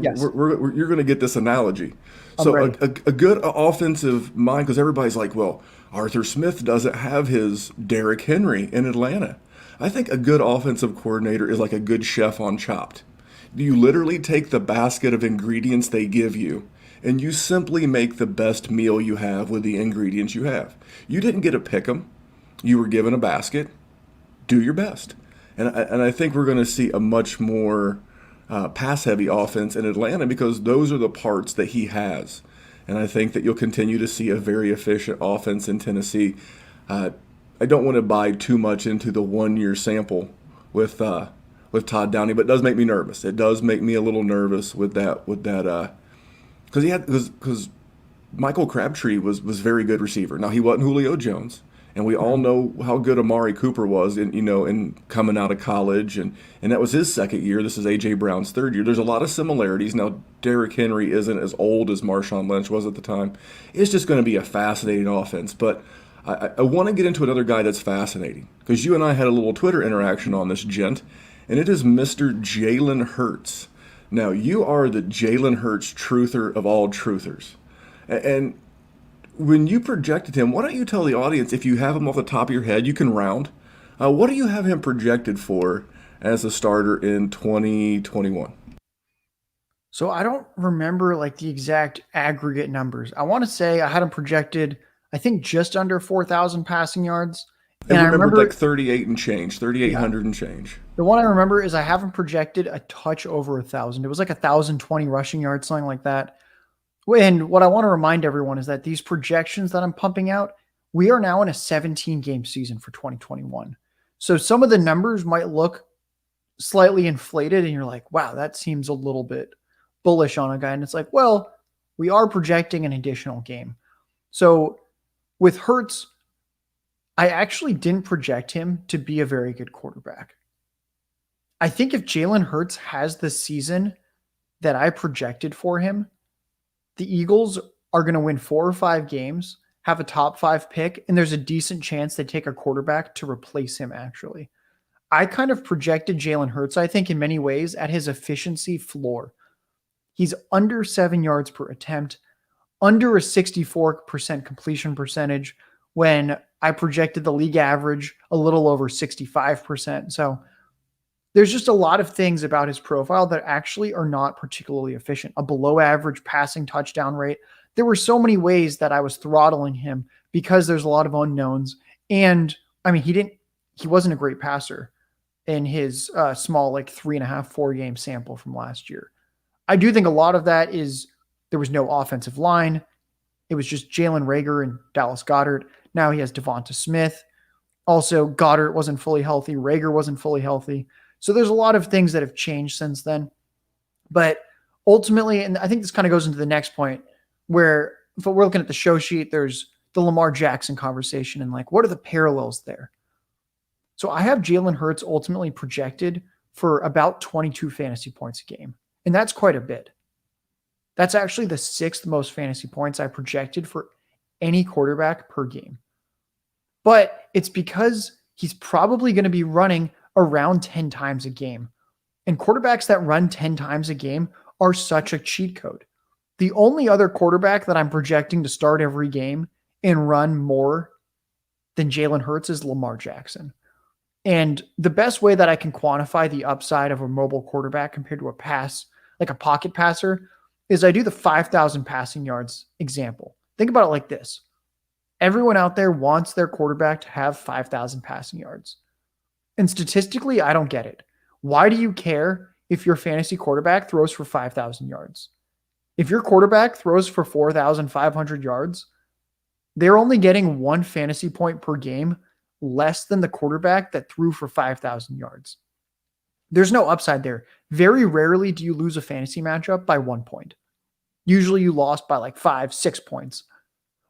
Yes. You're going to get this analogy. I'm So ready. a good offensive mind, because everybody's like, well, Arthur Smith doesn't have his Derrick Henry in Atlanta. I think a good offensive coordinator is like a good chef on Chopped. You literally take the basket of ingredients they give you, and you simply make the best meal you have with the ingredients you have. You didn't get to pick them. You were given a basket. Do your best. And I think we're going to see a much more pass-heavy offense in Atlanta because those are the parts that he has. And I think that you'll continue to see a very efficient offense in Tennessee. I don't want to buy too much into the 1 year sample with Todd Downey, but it does make me nervous. It does make me a little nervous with that because Michael Crabtree was very good receiver. Now he wasn't Julio Jones, and we all know how good Amari Cooper was in coming out of college, and that was his second year. This is AJ Brown's third year. There's a lot of similarities. Now Derrick Henry isn't as old as Marshawn Lynch was at the time. It's just going to be a fascinating offense, but I want to get into another guy that's fascinating because you and I had a little Twitter interaction on this gent, and it is Mr. Jalen Hurts. Now, you are the Jalen Hurts truther of all truthers. And when you projected him, why don't you tell the audience, if you have him off the top of your head, you can round. What do you have him projected for as a starter in 2021? So I don't remember like the exact aggregate numbers. I want to say I had him projected, I think just under 4,000 passing yards. I And I remembered like remember, 38 and change, yeah, 3,800 and change. the one I remember is I haven't projected a touch over 1,000. It was like 1,020 rushing yards, something like that. And what I want to remind everyone is that these projections that I'm pumping out, we are now in a 17 game season for 2021. So some of the numbers might look slightly inflated and you're like, wow, that seems a little bit bullish on a guy. And it's like, well, we are projecting an additional game. So with Hurts, I actually didn't project him to be a very good quarterback. I think if Jalen Hurts has the season that I projected for him, the Eagles are going to win 4 or 5 games, have a top 5 pick, and there's a decent chance they take a quarterback to replace him, actually. I kind of projected Jalen Hurts, I think, in many ways at his efficiency floor. He's under 7 yards per attempt, under a 64% completion percentage when I projected the league average a little over 65%. So there's just a lot of things about his profile that actually are not particularly efficient. A below average passing touchdown rate. There were so many ways that I was throttling him because there's a lot of unknowns. And I mean, he wasn't a great passer in his small, like 3.5, 4 game sample from last year. I do think a lot of that is there was no offensive line. It was just Jalen Reagor and Dallas Goedert. Now he has Devonta Smith. Also, Goddard wasn't fully healthy. Reagor wasn't fully healthy. So there's a lot of things that have changed since then. But ultimately, and I think this kind of goes into the next point, where if we're looking at the show sheet, there's the Lamar Jackson conversation and like, what are the parallels there? So I have Jalen Hurts ultimately projected for about 22 fantasy points a game. And that's quite a bit. That's actually the 6th most fantasy points I projected for any quarterback per game. But it's because he's probably going to be running around 10 times a game. And quarterbacks that run 10 times a game are such a cheat code. The only other quarterback that I'm projecting to start every game and run more than Jalen Hurts is Lamar Jackson. And the best way that I can quantify the upside of a mobile quarterback compared to a pass, like a pocket passer, is I do the 5,000 passing yards example. Think about it like this. Everyone out there wants their quarterback to have 5,000 passing yards. And statistically, I don't get it. Why do you care if your fantasy quarterback throws for 5,000 yards? If your quarterback throws for 4,500 yards, they're only getting 1 fantasy point per game less than the quarterback that threw for 5,000 yards. There's no upside there. Very rarely do you lose a fantasy matchup by 1 point. Usually you lost by like 5, 6 points.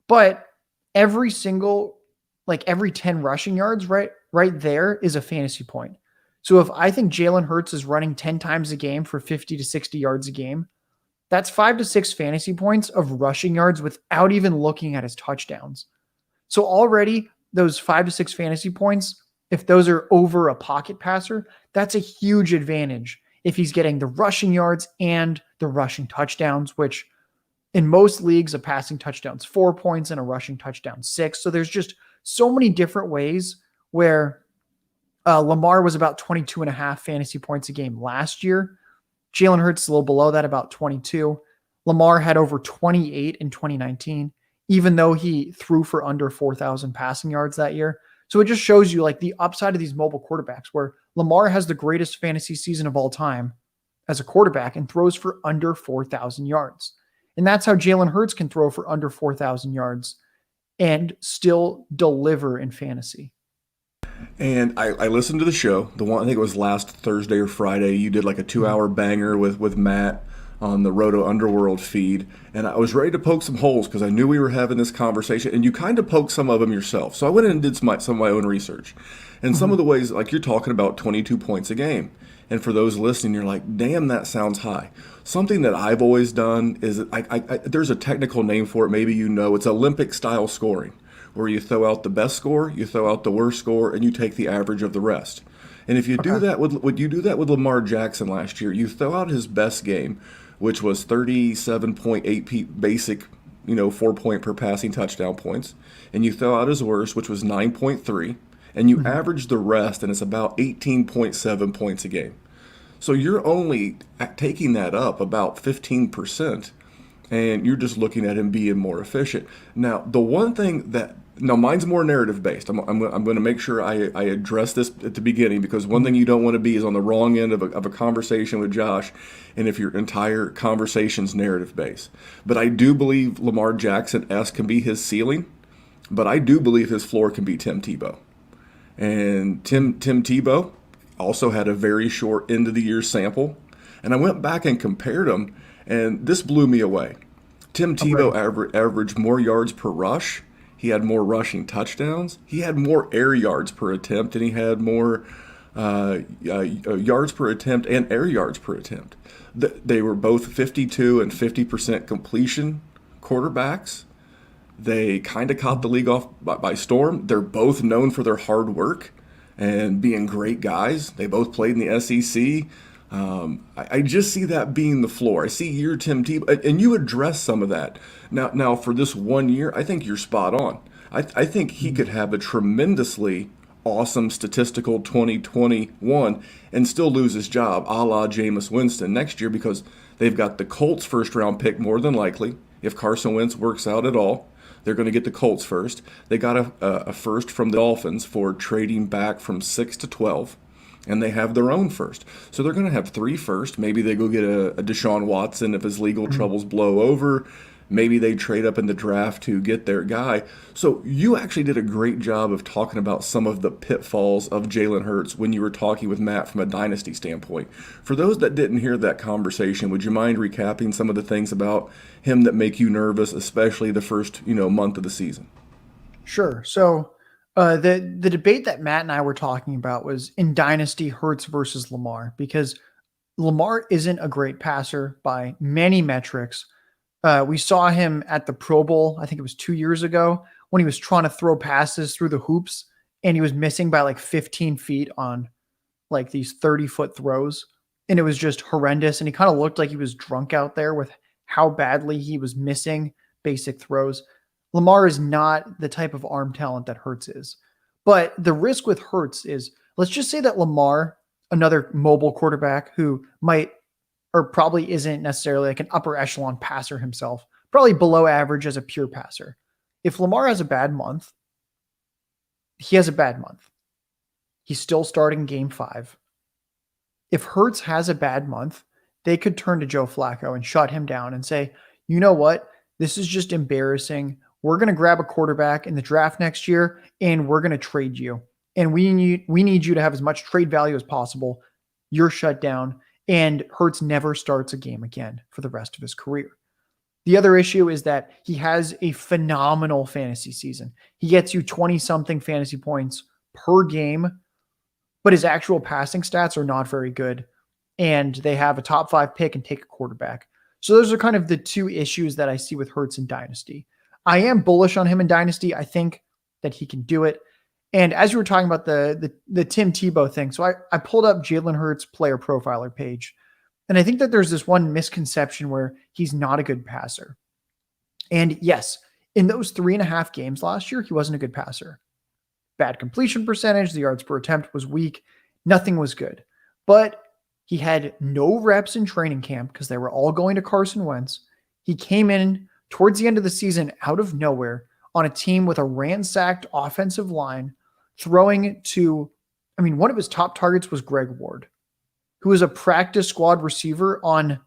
But every 10 rushing yards right there is a fantasy point. So if I think Jalen Hurts is running 10 times a game for 50 to 60 yards a game, that's 5 to 6 fantasy points of rushing yards without even looking at his touchdowns. So already those 5 to 6 fantasy points, if those are over a pocket passer, that's a huge advantage if he's getting the rushing yards and the rushing touchdowns, which in most leagues, a passing touchdown's 4 points and a rushing touchdown 6. So there's just so many different ways where Lamar was about 22.5 fantasy points a game last year. Jalen Hurts is a little below that, about 22. Lamar had over 28 in 2019, even though he threw for under 4,000 passing yards that year. So it just shows you like the upside of these mobile quarterbacks where Lamar has the greatest fantasy season of all time as a quarterback and throws for under 4,000 yards. And that's how Jalen Hurts can throw for under 4,000 yards and still deliver in fantasy. And I listened to the show, the one, I think it was last Thursday or Friday. You did like a 2-hour banger with Matt on the RotoUnderworld feed. And I was ready to poke some holes because I knew we were having this conversation. And you kind of poked some of them yourself. So I went in and did some of my own research. And some of the ways, like you're talking about 22 points a game. And for those listening, you're like, damn, that sounds high. Something that I've always done is there's a technical name for it. Maybe you know. It's Olympic style scoring, where you throw out the best score, you throw out the worst score, and you take the average of the rest. And if you do that would you do that with Lamar Jackson last year? You throw out his best game, which was 37.8 basic, 4-point per passing touchdown points, and you throw out his worst, which was 9.3, and you average the rest, and it's about 18.7 points a game. So you're only taking that up about 15%, and you're just looking at him being more efficient. Now, the one thing that No, mine's more narrative based. I'm going to make sure I address this at the beginning, because one thing you don't want to be is on the wrong end of a conversation with Josh, and if your entire conversation's narrative based. But I do believe Lamar Jackson-esque can be his ceiling, but I do believe his floor can be Tim Tebow. And Tim Tebow also had a very short end of the year sample, and I went back and compared them, and this blew me away. Tim Tebow averaged more yards per rush. He had more rushing touchdowns. He had more air yards per attempt, and he had more yards per attempt and air yards per attempt. They were both 52 and 50% completion quarterbacks. They kind of caught the league off by storm. They're both known for their hard work and being great guys. They both played in the SEC. I just see that being the floor. I see your Tim Tebow, and you address some of that. Now for this 1 year, I think you're spot on. I think he could have a tremendously awesome statistical 2021 and still lose his job, a la Jameis Winston next year, because they've got the Colts first round pick more than likely. If Carson Wentz works out at all, they're going to get the Colts first. They got a first from the Dolphins for trading back from 6 to 12. And they have their own first. So they're going to have 3 first. Maybe they go get a Deshaun Watson if his legal troubles blow over. Maybe they trade up in the draft to get their guy. So you actually did a great job of talking about some of the pitfalls of Jalen Hurts when you were talking with Matt from a dynasty standpoint. For those that didn't hear that conversation, would you mind recapping some of the things about him that make you nervous, especially the first month of the season? Sure. So the debate that Matt and I were talking about was in dynasty Hurts versus Lamar, because Lamar isn't a great passer by many metrics. We saw him at the Pro Bowl, I think it was 2 years ago, when he was trying to throw passes through the hoops and he was missing by like 15 feet on like these 30-foot throws. And it was just horrendous. And he kind of looked like he was drunk out there with how badly he was missing basic throws. Lamar is not the type of arm talent that Hurts is. But the risk with Hurts is, let's just say that Lamar, another mobile quarterback who might or probably isn't necessarily like an upper echelon passer himself, probably below average as a pure passer. If Lamar has a bad month, he has a bad month. He's still starting game 5. If Hurts has a bad month, they could turn to Joe Flacco and shut him down and say, you know what? This is just embarrassing. We're going to grab a quarterback in the draft next year and we're going to trade you. And we need you to have as much trade value as possible. You're shut down. And Hurts never starts a game again for the rest of his career. The other issue is that he has a phenomenal fantasy season. He gets you 20-something fantasy points per game, but his actual passing stats are not very good. And they have a top 5 pick and take a quarterback. So those are kind of the 2 issues that I see with Hurts in Dynasty. I am bullish on him in Dynasty. I think that he can do it. And as you were talking about the Tim Tebow thing, so I pulled up Jalen Hurts player profiler page, and I think that there's this one misconception where he's not a good passer. And yes, in those 3.5 games last year, he wasn't a good passer. Bad completion percentage, the yards per attempt was weak, nothing was good. But he had no reps in training camp because they were all going to Carson Wentz. He came in towards the end of the season out of nowhere on a team with a ransacked offensive line, throwing to, one of his top targets was Greg Ward, who is a practice squad receiver on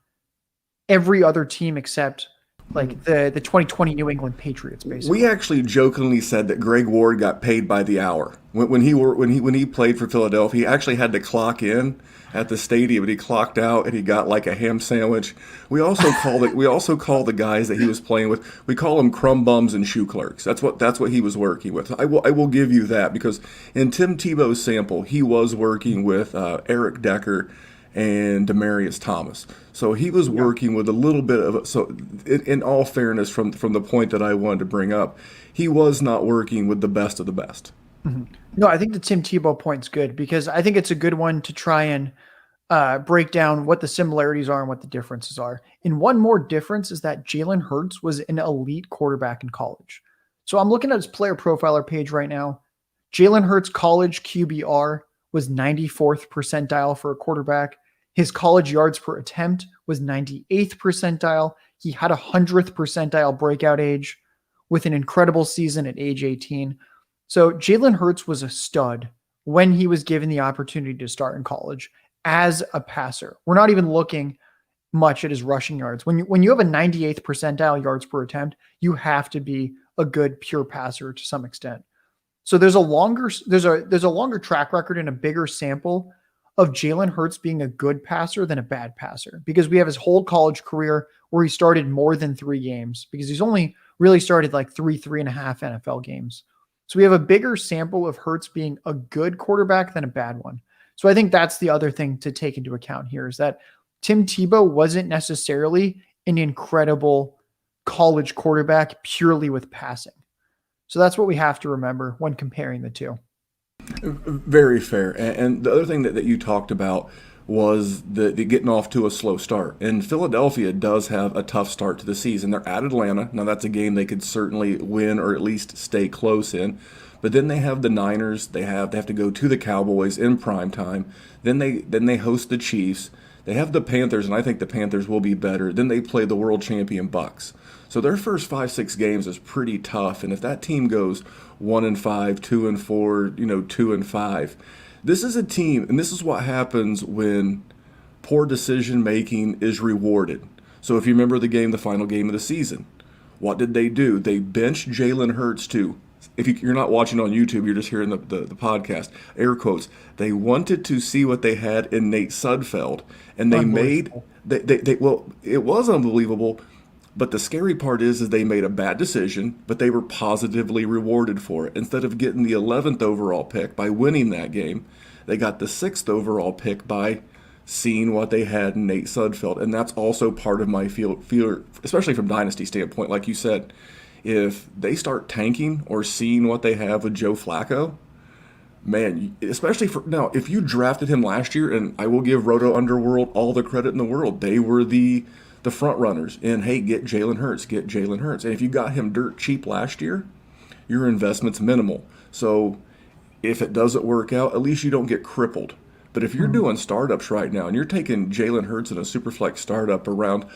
every other team except like the 2020 New England Patriots, basically. We actually jokingly said that Greg Ward got paid by the hour when he played for Philadelphia. He actually had to clock in at the stadium, and he clocked out, and he got like a ham sandwich. We also call the guys that he was playing with. We call them crumb bums and shoe clerks. That's what he was working with. I will give you that, because in Tim Tebow's sample, he was working with Eric Decker and Demaryius Thomas. So he was working with a little bit of, so in all fairness, from the point that I wanted to bring up, he was not working with the best of the best. Mm-hmm. No, I think the Tim Tebow point's good, because I think it's a good one to try and break down what the similarities are and what the differences are. And one more difference is that Jalen Hurts was an elite quarterback in college. So I'm looking at his player profiler page right now. Jalen Hurts' college QBR was 94th percentile for a quarterback. His college yards per attempt was 98th percentile. He had 100th percentile breakout age. with an incredible season at age 18. So Jalen Hurts was a stud when he was given the opportunity to start in college as a passer. We're not even looking much at his rushing yards. When you have a 98th percentile yards per attempt, you have to be a good pure passer to some extent. So there's a longer track record and a bigger sample of Jalen Hurts being a good passer than a bad passer, because we have his whole college career where he started more than 3 games, because he's only really started like three and a half NFL games. So we have a bigger sample of Hurts being a good quarterback than a bad one. So I think that's the other thing to take into account here, is that Tim Tebow wasn't necessarily an incredible college quarterback purely with passing. So that's what we have to remember when comparing the two. Very fair. And the other thing that you talked about was the getting off to a slow start. And Philadelphia does have a tough start to the season. They're at Atlanta. Now, that's a game they could certainly win or at least stay close in. But then they have the Niners. They have to go to the Cowboys in prime time. Then they host the Chiefs. They have the Panthers, and I think the Panthers will be better. Then they play the world champion Bucks. So their first 5-6 games is pretty tough. And if that team goes 1-5, 2-4, 2-5, this is a team, and this is what happens when poor decision making is rewarded. So if you remember the final game of the season, what did they do? They benched Jalen Hurts too. If you're not watching on YouTube, you're just hearing the podcast, air quotes. They wanted to see what they had in Nate Sudfeld, and well, it was unbelievable. But the scary part is they made a bad decision, but they were positively rewarded for it. Instead of getting the 11th overall pick by winning that game, they got the 6th overall pick by seeing what they had in Nate Sudfeld. And that's also part of my fear, especially from dynasty standpoint. Like you said, if they start tanking or seeing what they have with Joe Flacco, man, especially now, if you drafted him last year, and I will give RotoUnderworld all the credit in the world, they were the front runners in, hey, get Jalen Hurts. And if you got him dirt cheap last year, your investment's minimal. So if it doesn't work out, at least you don't get crippled. But if you're doing startups right now and you're taking Jalen Hurts in a Superflex startup around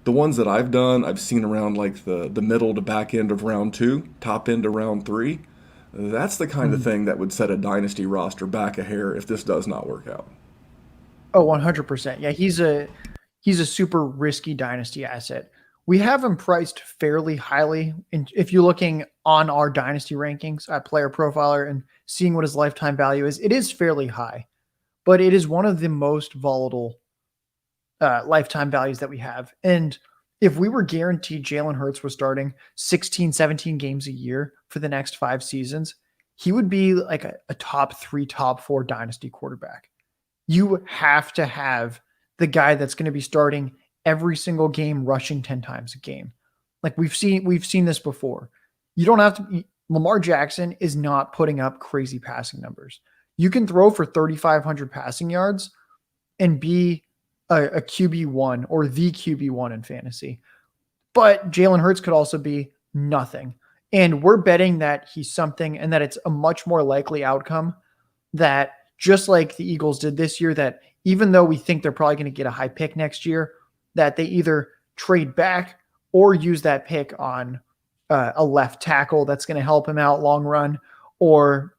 the ones that I've done, I've seen around like the middle to back end of round 2, top end of round 3, that's the kind of thing that would set a dynasty roster back a hair if this does not work out. Oh, 100%. Yeah, he's a super risky dynasty asset. We have him priced fairly highly. And if you're looking on our dynasty rankings at Player Profiler and seeing what his lifetime value is, it is fairly high, but it is one of the most volatile lifetime values that we have. And if we were guaranteed Jalen Hurts was starting 16, 17 games a year for the next 5 seasons, he would be like a top 3, top 4 dynasty quarterback. You have to have the guy that's going to be starting every single game, rushing 10 times a game. Like we've seen this before. You don't have to. Lamar Jackson is not putting up crazy passing numbers. You can throw for 3,500 passing yards and be a QB1 or the QB1 in fantasy. But Jalen Hurts could also be nothing. And we're betting that he's something, and that it's a much more likely outcome that, just like the Eagles did this year, that even though we think they're probably going to get a high pick next year, that they either trade back or use that pick on a left tackle that's going to help him out long run, or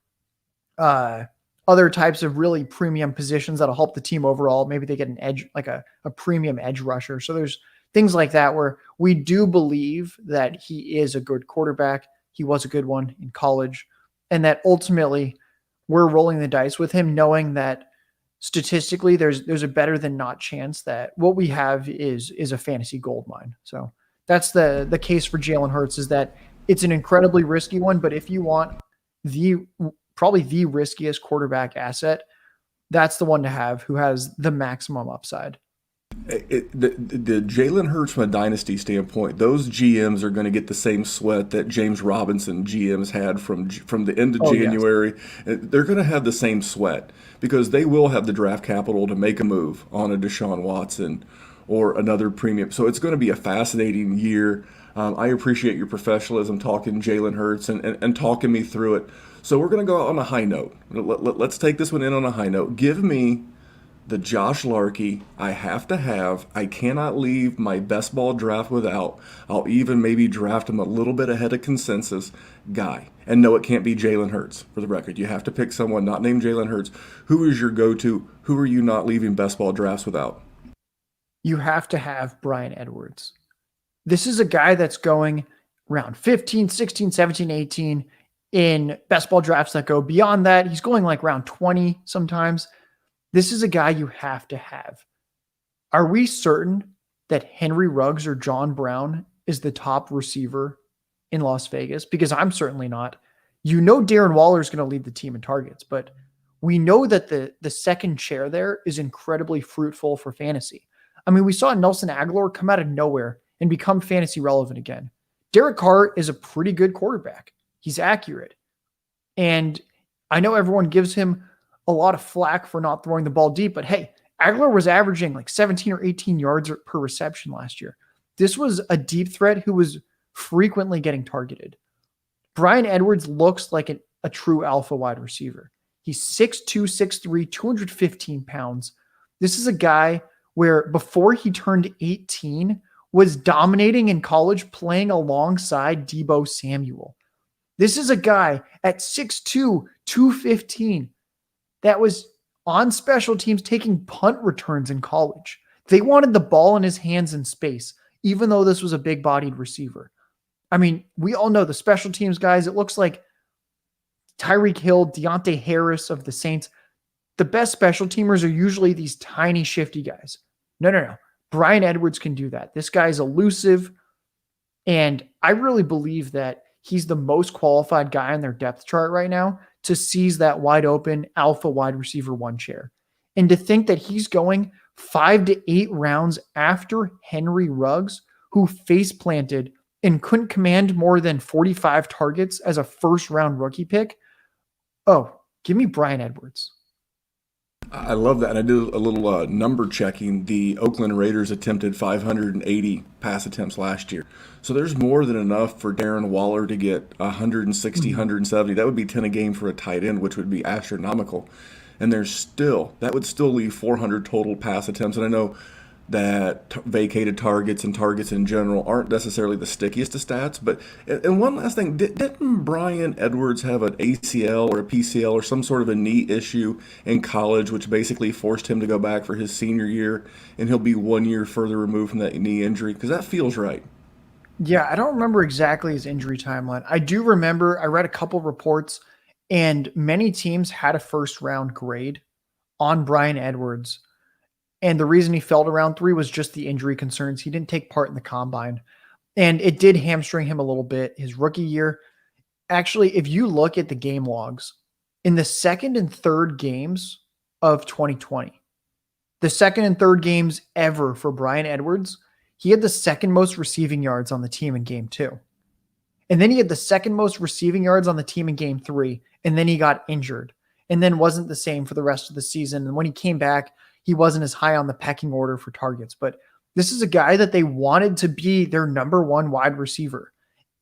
other types of really premium positions that'll help the team overall. Maybe they get an edge, like a premium edge rusher. So there's things like that where we do believe that he is a good quarterback. He was a good one in college, and that ultimately we're rolling the dice with him, knowing that statistically there's a better than not chance that what we have is a fantasy gold mine. So that's the case for Jalen Hurts, is that it's an incredibly risky one, but if you want probably the riskiest quarterback asset, that's the one to have, who has the maximum upside. The Jalen Hurts, from a dynasty standpoint, those GMs are going to get the same sweat that James Robinson GMs had from the end of January. Yes. They're going to have the same sweat because they will have the draft capital to make a move on a Deshaun Watson or another premium. So it's going to be a fascinating year. I appreciate your professionalism talking Jalen Hurts and talking me through it. So we're going to go out on a high note. Let's take this one in on a high note. Give me the Josh Larky I have to have. I cannot leave my best ball draft without. I'll even maybe draft him a little bit ahead of consensus guy. And no, it can't be Jalen Hurts, for the record. You have to pick someone not named Jalen Hurts. Who is your go-to? Who are you not leaving best ball drafts without? You have to have Bryan Edwards. This is a guy that's going round 15, 16, 17, 18 in best ball drafts that go beyond that. He's going like round 20 sometimes. This is a guy you have to have. Are we certain that Henry Ruggs or John Brown is the top receiver in Las Vegas? Because I'm certainly not. You know Darren Waller is going to lead the team in targets, but we know that the second chair there is incredibly fruitful for fantasy. I mean, we saw Nelson Aguilar come out of nowhere and become fantasy relevant again. Derek Carr is a pretty good quarterback. He's accurate. And I know everyone gives him a lot of flack for not throwing the ball deep, but hey, Aguilar was averaging like 17 or 18 yards per reception last year. This was a deep threat who was frequently getting targeted. Bryan Edwards looks like a true alpha wide receiver. He's 6'2", 6'3", 215 pounds. This is a guy where before he turned 18 was dominating in college playing alongside Deebo Samuel. This is a guy at 6'2", 215 that was on special teams taking punt returns in college. They wanted the ball in his hands in space, even though this was a big-bodied receiver. I mean, we all know the special teams guys. It looks like Tyreek Hill, Deontay Harris of the Saints. The best special teamers are usually these tiny, shifty guys. No. Bryan Edwards can do that. This guy's elusive, and I really believe that he's the most qualified guy on their depth chart right now to seize that wide open alpha wide receiver one chair. And to think that he's going 5 to 8 rounds after Henry Ruggs, who face planted and couldn't command more than 45 targets as a first round rookie pick. Oh, give me Bryan Edwards. I love that. And I did a little number checking. The Oakland Raiders attempted 580 pass attempts last year. So there's more than enough for Darren Waller to get 160, 170. That would be 10 a game for a tight end, which would be astronomical. And that would still leave 400 total pass attempts. And I know that vacated targets and targets in general aren't necessarily the stickiest of stats. But, and one last thing, didn't Bryan Edwards have an ACL or a PCL or some sort of a knee issue in college, which basically forced him to go back for his senior year, and he'll be 1 year further removed from that knee injury? Because that feels right. Yeah, I don't remember exactly his injury timeline. I do remember I read a couple reports, and many teams had a first round grade on Bryan Edwards. And the reason he fell to round 3 was just the injury concerns. He didn't take part in the combine. And it did hamstring him a little bit his rookie year. Actually, if you look at the game logs, in the second and third games of 2020, the second and third games ever for Bryan Edwards, he had the second most receiving yards on the team in game 2. And then he had the second most receiving yards on the team in game 3. And then he got injured and then wasn't the same for the rest of the season. And when he came back, he wasn't as high on the pecking order for targets, but this is a guy that they wanted to be their number one wide receiver.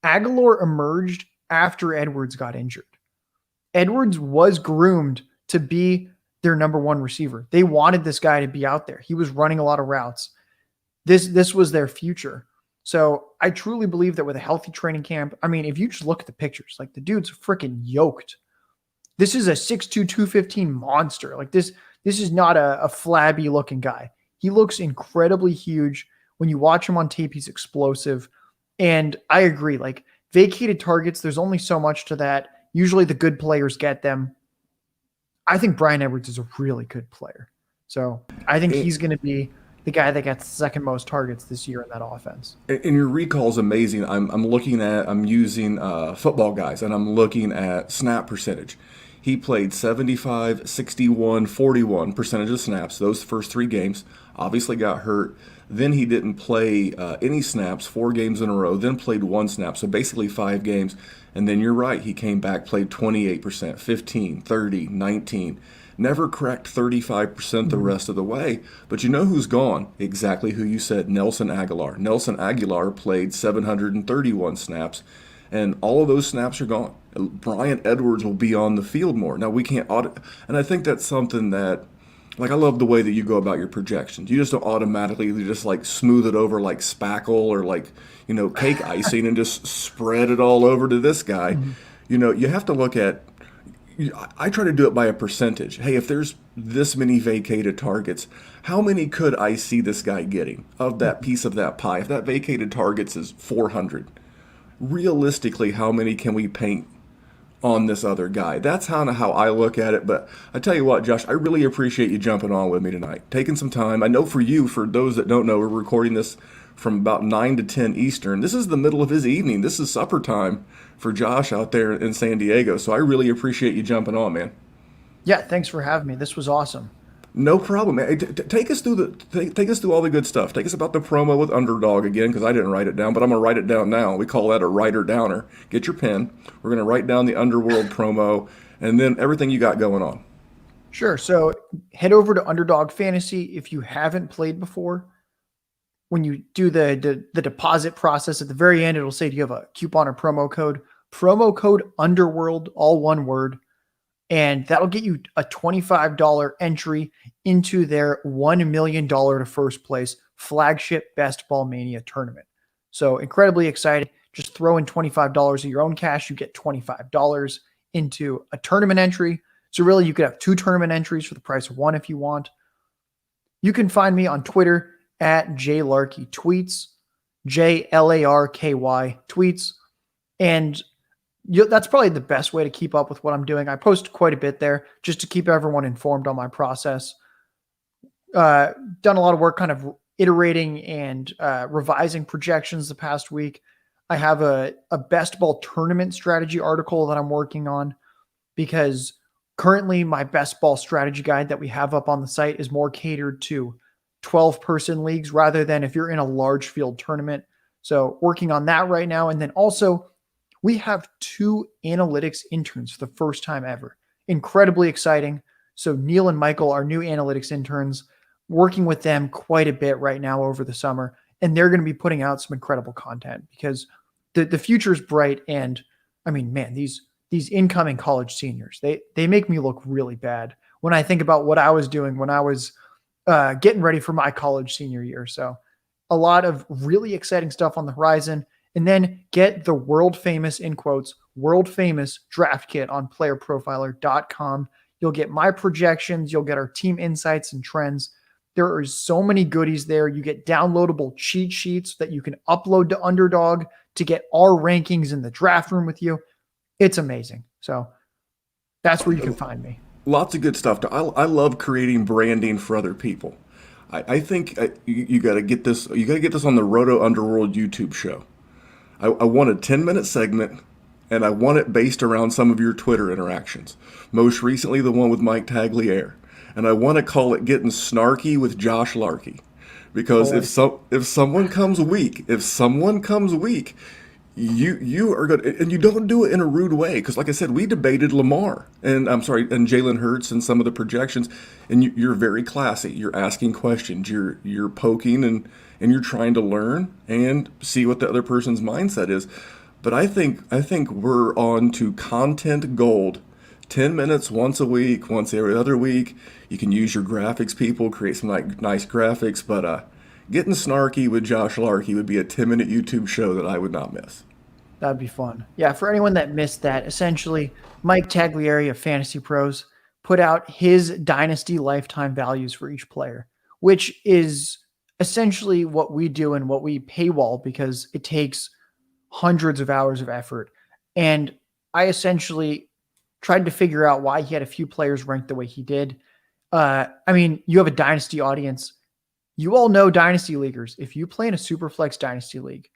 Aguilar emerged after Edwards got injured. Edwards was groomed to be their number one receiver. They wanted this guy to be out there. He was running a lot of routes. This was their future. So I truly believe that with a healthy training camp, I mean, if you just look at the pictures, like the dude's freaking yoked. This is a 6'2", 215 monster. Like this is not a flabby looking guy. He looks incredibly huge. When you watch him on tape, he's explosive. And I agree, like vacated targets, there's only so much to that. Usually the good players get them. I think Bryan Edwards is a really good player. So I think he's going to be the guy that gets second most targets this year in that offense. And your recall is amazing. I'm using football guys, and I'm looking at snap percentage. He played 75, 61, 41 percentage of snaps those first 3 games. Obviously got hurt. Then he didn't play any snaps 4 games in a row, then played 1 snap, so basically 5 games. And then you're right, he came back, played 28%, 15, 30, 19. Never cracked 35% the rest of the way. But you know who's gone? Exactly who you said, Nelson Aguilar. Nelson Aguilar played 731 snaps, and all of those snaps are gone. Bryan Edwards will be on the field more. Now, we can't audit, and I think that's something that Like I love the way that you go about your projections. You just don't automatically you just like smooth it over like spackle or like, cake icing and just spread it all over to this guy. Mhm. You have to look at I try to do it by a percentage. Hey, if there's this many vacated targets, how many could I see this guy getting of that Mhm. piece of that pie? If that vacated targets is 400, realistically, how many can we paint on this other guy? That's kind of how I look at it. But I tell you what, Josh, I really appreciate you jumping on with me tonight, taking some time. I know for you, for those that don't know, we're recording this from about 9 to 10 Eastern. This is the middle of his evening. This is supper time for Josh out there in San Diego. So I really appreciate you jumping on, man. Yeah, thanks for having me. This was awesome. No problem. Hey, take us through take us through all the good stuff. Take us about the promo with Underdog again, because I didn't write it down, but I'm gonna write it down now. We call that a writer downer. Get your pen. We're gonna write down the Underworld promo, and then everything you got going on. Sure. So head over to Underdog Fantasy if you haven't played before. When you do the deposit process at the very end, it'll say, do you have a coupon or promo code? Promo code Underworld, all one word. And that'll get you a $25 entry into their $1 million to first place flagship Best Ball Mania tournament. So incredibly excited. Just throw in $25 of your own cash. You get $25 into a tournament entry. So really you could have 2 tournament entries for the price of 1 if you want. You can find me on Twitter at JLarky JLarky tweets. And that's probably the best way to keep up with what I'm doing. I post quite a bit there just to keep everyone informed on my process. Done a lot of work kind of iterating and revising projections the past week. I have a best ball tournament strategy article that I'm working on because currently my best ball strategy guide that we have up on the site is more catered to 12-person leagues rather than if you're in a large field tournament. So working on that right now. And then also we have 2 analytics interns for the first time ever. Incredibly exciting. So Neil and Michael are new analytics interns, working with them quite a bit right now over the summer. And they're going to be putting out some incredible content because the future is bright. And I mean, man, these incoming college seniors, they make me look really bad when I think about what I was doing when I was getting ready for my college senior year. So a lot of really exciting stuff on the horizon. And then get the world famous, in quotes, world famous draft kit on playerprofiler.com. You'll get my projections. You'll get our team insights and trends. There are so many goodies there. You get downloadable cheat sheets that you can upload to Underdog to get our rankings in the draft room with you. It's amazing. So that's where you can find me. Lots of good stuff. I love creating branding for other people. I think you got to get this. You got to get this on the Roto Underworld YouTube show. I want a 10-minute segment, and I want it based around some of your Twitter interactions. Most recently, the one with Mike Tagliere. And I want to call it Getting Snarky with Josh Larky. Because if someone comes weak, you are good, and you don't do it in a rude way. Because, like I said, we debated Lamar and Jalen Hurts and some of the projections, and you're very classy. You're asking questions. You're poking and you're trying to learn and see what the other person's mindset is. But I think we're on to content gold. 10 minutes once a week, once every other week. You can use your graphics, people, create some nice graphics. But Getting Snarky with Josh Larky would be a 10-minute YouTube show that I would not miss. That'd be fun. Yeah, for anyone that missed that, essentially, Mike Tagliere of Fantasy Pros put out his dynasty lifetime values for each player, which is essentially what we do and what we paywall because it takes hundreds of hours of effort. And I essentially tried to figure out why he had a few players ranked the way he did. I mean, you have a dynasty audience. You all know dynasty leaguers. If you play in a Superflex dynasty league,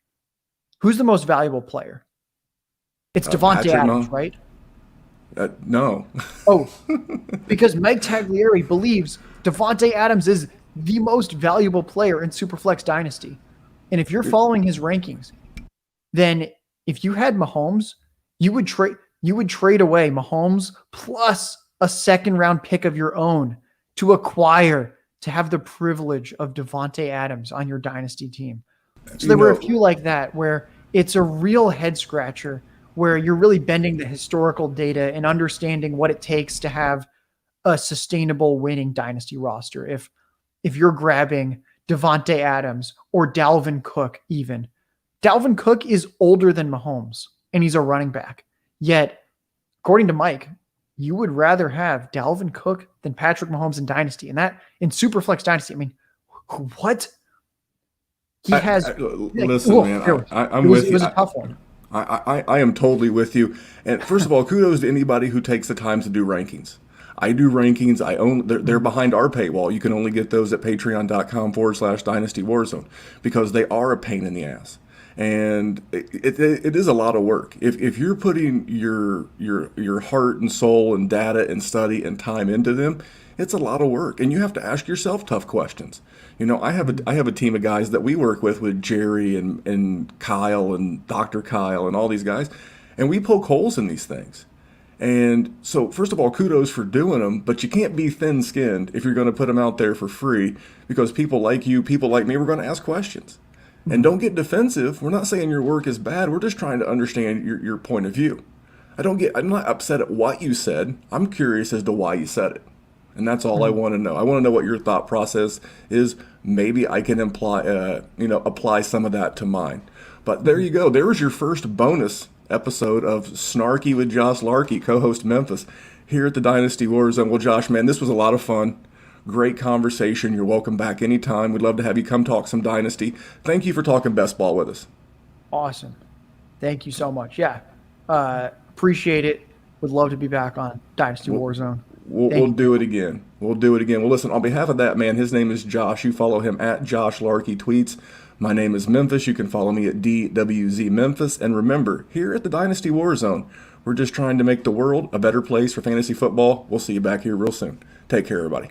who's the most valuable player? It's Devontae Adams, right? No. Oh, because Mike Tagliere believes Devontae Adams is the most valuable player in Superflex Dynasty. And if you're following his rankings, then if you had Mahomes, you would trade away Mahomes plus a second round pick of your own to acquire to have the privilege of Devontae Adams on your dynasty team. So there were a few like that where it's a real head scratcher where you're really bending the historical data and understanding what it takes to have a sustainable winning dynasty roster. If you're grabbing Devontae Adams or Dalvin Cook, even Dalvin Cook is older than Mahomes and he's a running back. Yet, according to Mike, you would rather have Dalvin Cook than Patrick Mahomes in dynasty, and that in Superflex dynasty. I mean, what? He has. Listen, man, I'm with you. It was a tough one. I am totally with you. And first of all, kudos to anybody who takes the time to do rankings. I do rankings. They're behind our paywall. You can only get those at patreon.com/Dynasty Warzone because they are a pain in the ass. And it is a lot of work. If you're putting your heart and soul and data and study and time into them, it's a lot of work. And you have to ask yourself tough questions. You know, I have a team of guys that we work with Jerry and Kyle and Dr. Kyle and all these guys, and we poke holes in these things. And so, first of all, kudos for doing them, but you can't be thin-skinned if you're going to put them out there for free because people like you, people like me, we're going to ask questions. And don't get defensive. We're not saying your work is bad. We're just trying to understand your point of view. I'm not upset at what you said. I'm curious as to why you said it. And that's all I want to know. I want to know what your thought process is. Maybe I can apply some of that to mine. But there you go. There was your first bonus episode of Snarky with Josh Larky, co-host Memphis, here at the Dynasty Warzone. Well, Josh, man, this was a lot of fun. Great conversation. You're welcome back anytime. We'd love to have you come talk some Dynasty. Thank you for talking best ball with us. Awesome. Thank you so much. Yeah. Appreciate it. Would love to be back on Dynasty Warzone. We'll do it again. We'll do it again. Well, listen, on behalf of that man, his name is Josh. You follow him at Josh Larky Tweets. My name is Memphis. You can follow me at DWZ Memphis. And remember, here at the Dynasty Warzone, we're just trying to make the world a better place for fantasy football. We'll see you back here real soon. Take care, everybody.